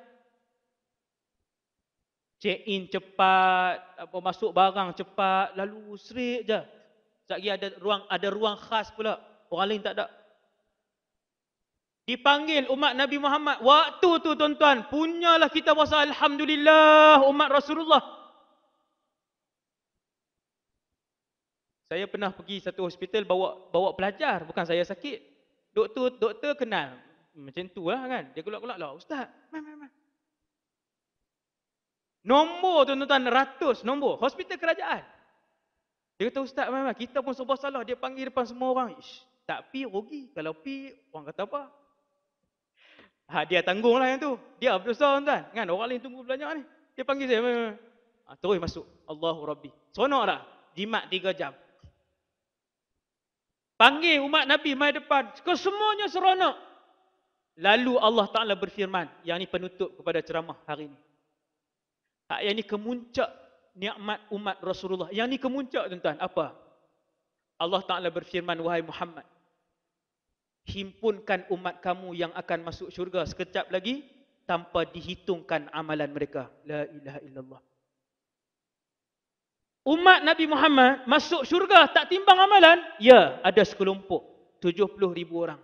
Check in cepat, masuk barang cepat, lalu straight je. Sekejap lagi ada ruang khas pula. Orang lain tak ada. Dipanggil umat Nabi Muhammad. Waktu tu tuan-tuan, punyalah kita rasa alhamdulillah umat Rasulullah. Saya pernah pergi satu hospital bawa pelajar, bukan saya sakit. Doktor kenal. Macam tu lah kan. Dia gelak-gelak lah, ustaz, mai. Nombor tuan-tuan, ratus nombor. Hospital kerajaan. Dia kata, ustaz, mai, kita pun serba salah. Dia panggil depan semua orang. Ish, tak pi rugi. Kalau pi, orang kata apa? Dia tanggung lah yang tu. Dia berdosa tuan-tuan. Kan? Orang lain tunggu belanja ni. Dia panggil saya. Terus masuk. Allahu Rabbi. Seronok dah. Jimat 3 jam. Panggil umat Nabi mai depan. Kesemuanya seronok. Lalu Allah Ta'ala berfirman. Yang ni penutup kepada ceramah hari ni. Yang ni kemuncak nikmat umat Rasulullah. Yang ni kemuncak tuan-tuan. Apa? Allah Ta'ala berfirman, wahai Muhammad, himpunkan umat kamu yang akan masuk syurga sekejap lagi tanpa dihitungkan amalan mereka. La ilaha illallah. Umat Nabi Muhammad masuk syurga tak timbang amalan? Ya, ada sekelompok. 70,000 orang.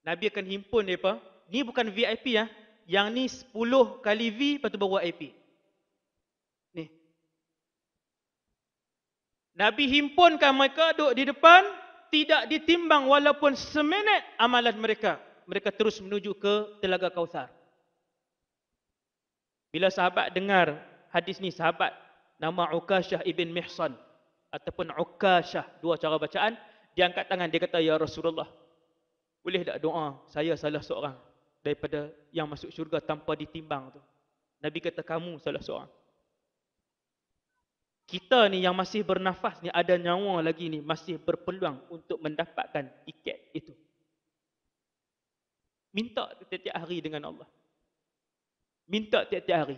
Nabi akan himpun mereka. Ni bukan VIP ya. Yang ni 10 kali V, lepas tu baru VIP. Ni. Nabi himpunkan mereka duduk di depan, tidak ditimbang walaupun seminit amalan mereka. Mereka terus menuju ke Telaga Kausar. Bila sahabat dengar hadis ni, sahabat nama Ukashah ibn Mihsan ataupun Ukashah, dua cara bacaan, dia angkat tangan, dia kata, ya Rasulullah, boleh tak doa saya salah seorang daripada yang masuk syurga tanpa ditimbang tu? Nabi kata, kamu salah seorang. Kita ni yang masih bernafas ni, ada nyawa lagi ni, masih berpeluang untuk mendapatkan tiket itu. Minta tiap-tiap hari dengan Allah. Minta tiap-tiap hari.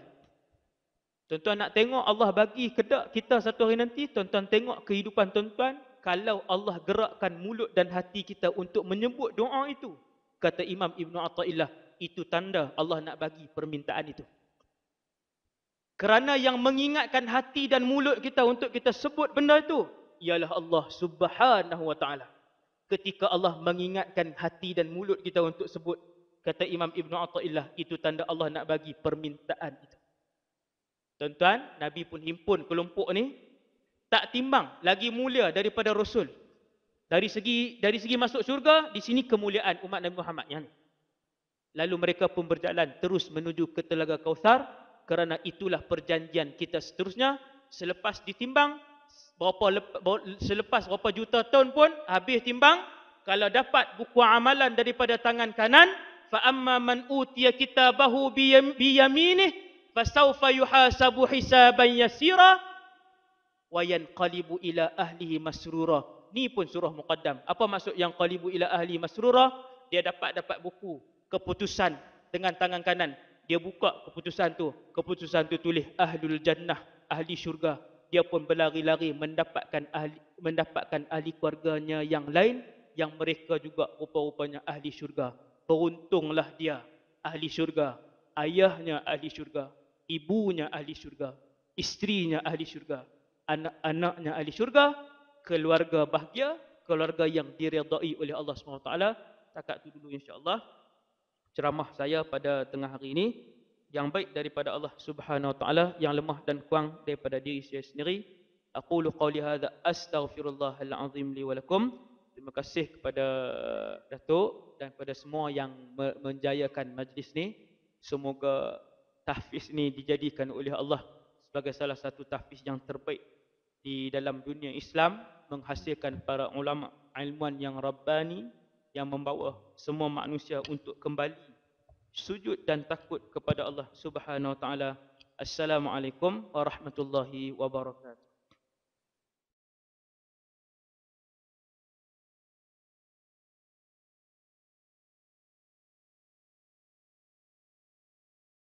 Tuan-tuan nak tengok Allah bagi kedak kita satu hari nanti, tuan-tuan tengok kehidupan tuan-tuan, kalau Allah gerakkan mulut dan hati kita untuk menyebut doa itu, kata Imam Ibn Atta'illah, itu tanda Allah nak bagi permintaan itu. Kerana yang mengingatkan hati dan mulut kita untuk kita sebut benda itu, ialah Allah Subhanahu wa ta'ala. Ketika Allah mengingatkan hati dan mulut kita untuk sebut, kata Imam Ibn Atta'illah, itu tanda Allah nak bagi permintaan itu. Tuan-tuan, Nabi pun himpun kelompok ni, tak timbang, lagi mulia daripada Rasul. Dari segi masuk syurga, di sini kemuliaan umat Nabi Muhammad yang ni. Lalu mereka pun berjalan terus menuju ke Telaga Kausar, kerana itulah perjanjian kita seterusnya. Selepas ditimbang, selepas berapa juta tahun pun, habis timbang, kalau dapat buku amalan daripada tangan kanan, فَأَمَّا مَنْ أُوتِيَ كِتَابَهُ بِيَمِينِهِ فَسَوْفَ يُحَاسَبُ حِسَابًا يَسِيرًا وَيَنْقَلِبُ إِلَى أَهْلِهِ مَسْرُورًا. Ni pun surah Muqaddam. Apa maksud yang qalibu ila ahli masrura? Dia dapat buku keputusan dengan tangan kanan. Dia buka keputusan tu tulis Ahlul Jannah, ahli syurga. Dia pun berlari-lari mendapatkan ahli keluarganya yang lain, yang mereka juga rupa-rupanya ahli syurga. Beruntunglah dia, ahli syurga. ayahnya ahli syurga, ibunya ahli syurga, isterinya ahli syurga, anak-anaknya ahli syurga, keluarga bahagia, keluarga yang diredai oleh Allah SWT. Takat itu dulu insya-Allah ceramah saya pada tengah hari ini. Yang baik daripada Allah Subhanahu Wa Taala, yang lemah dan kurang daripada diri saya sendiri. Aqulu qawli hadza astaghfirullahal azim li wa lakum. Terima kasih kepada Datuk dan kepada semua yang menjayakan majlis ni. Semoga tahfiz ni dijadikan oleh Allah sebagai salah satu tahfiz yang terbaik di dalam dunia Islam, menghasilkan para ulama ilmuwan yang rabbani yang membawa semua manusia untuk kembali sujud dan takut kepada Allah Subhanahu Wa Taala. Assalamualaikum warahmatullahi wabarakatuh.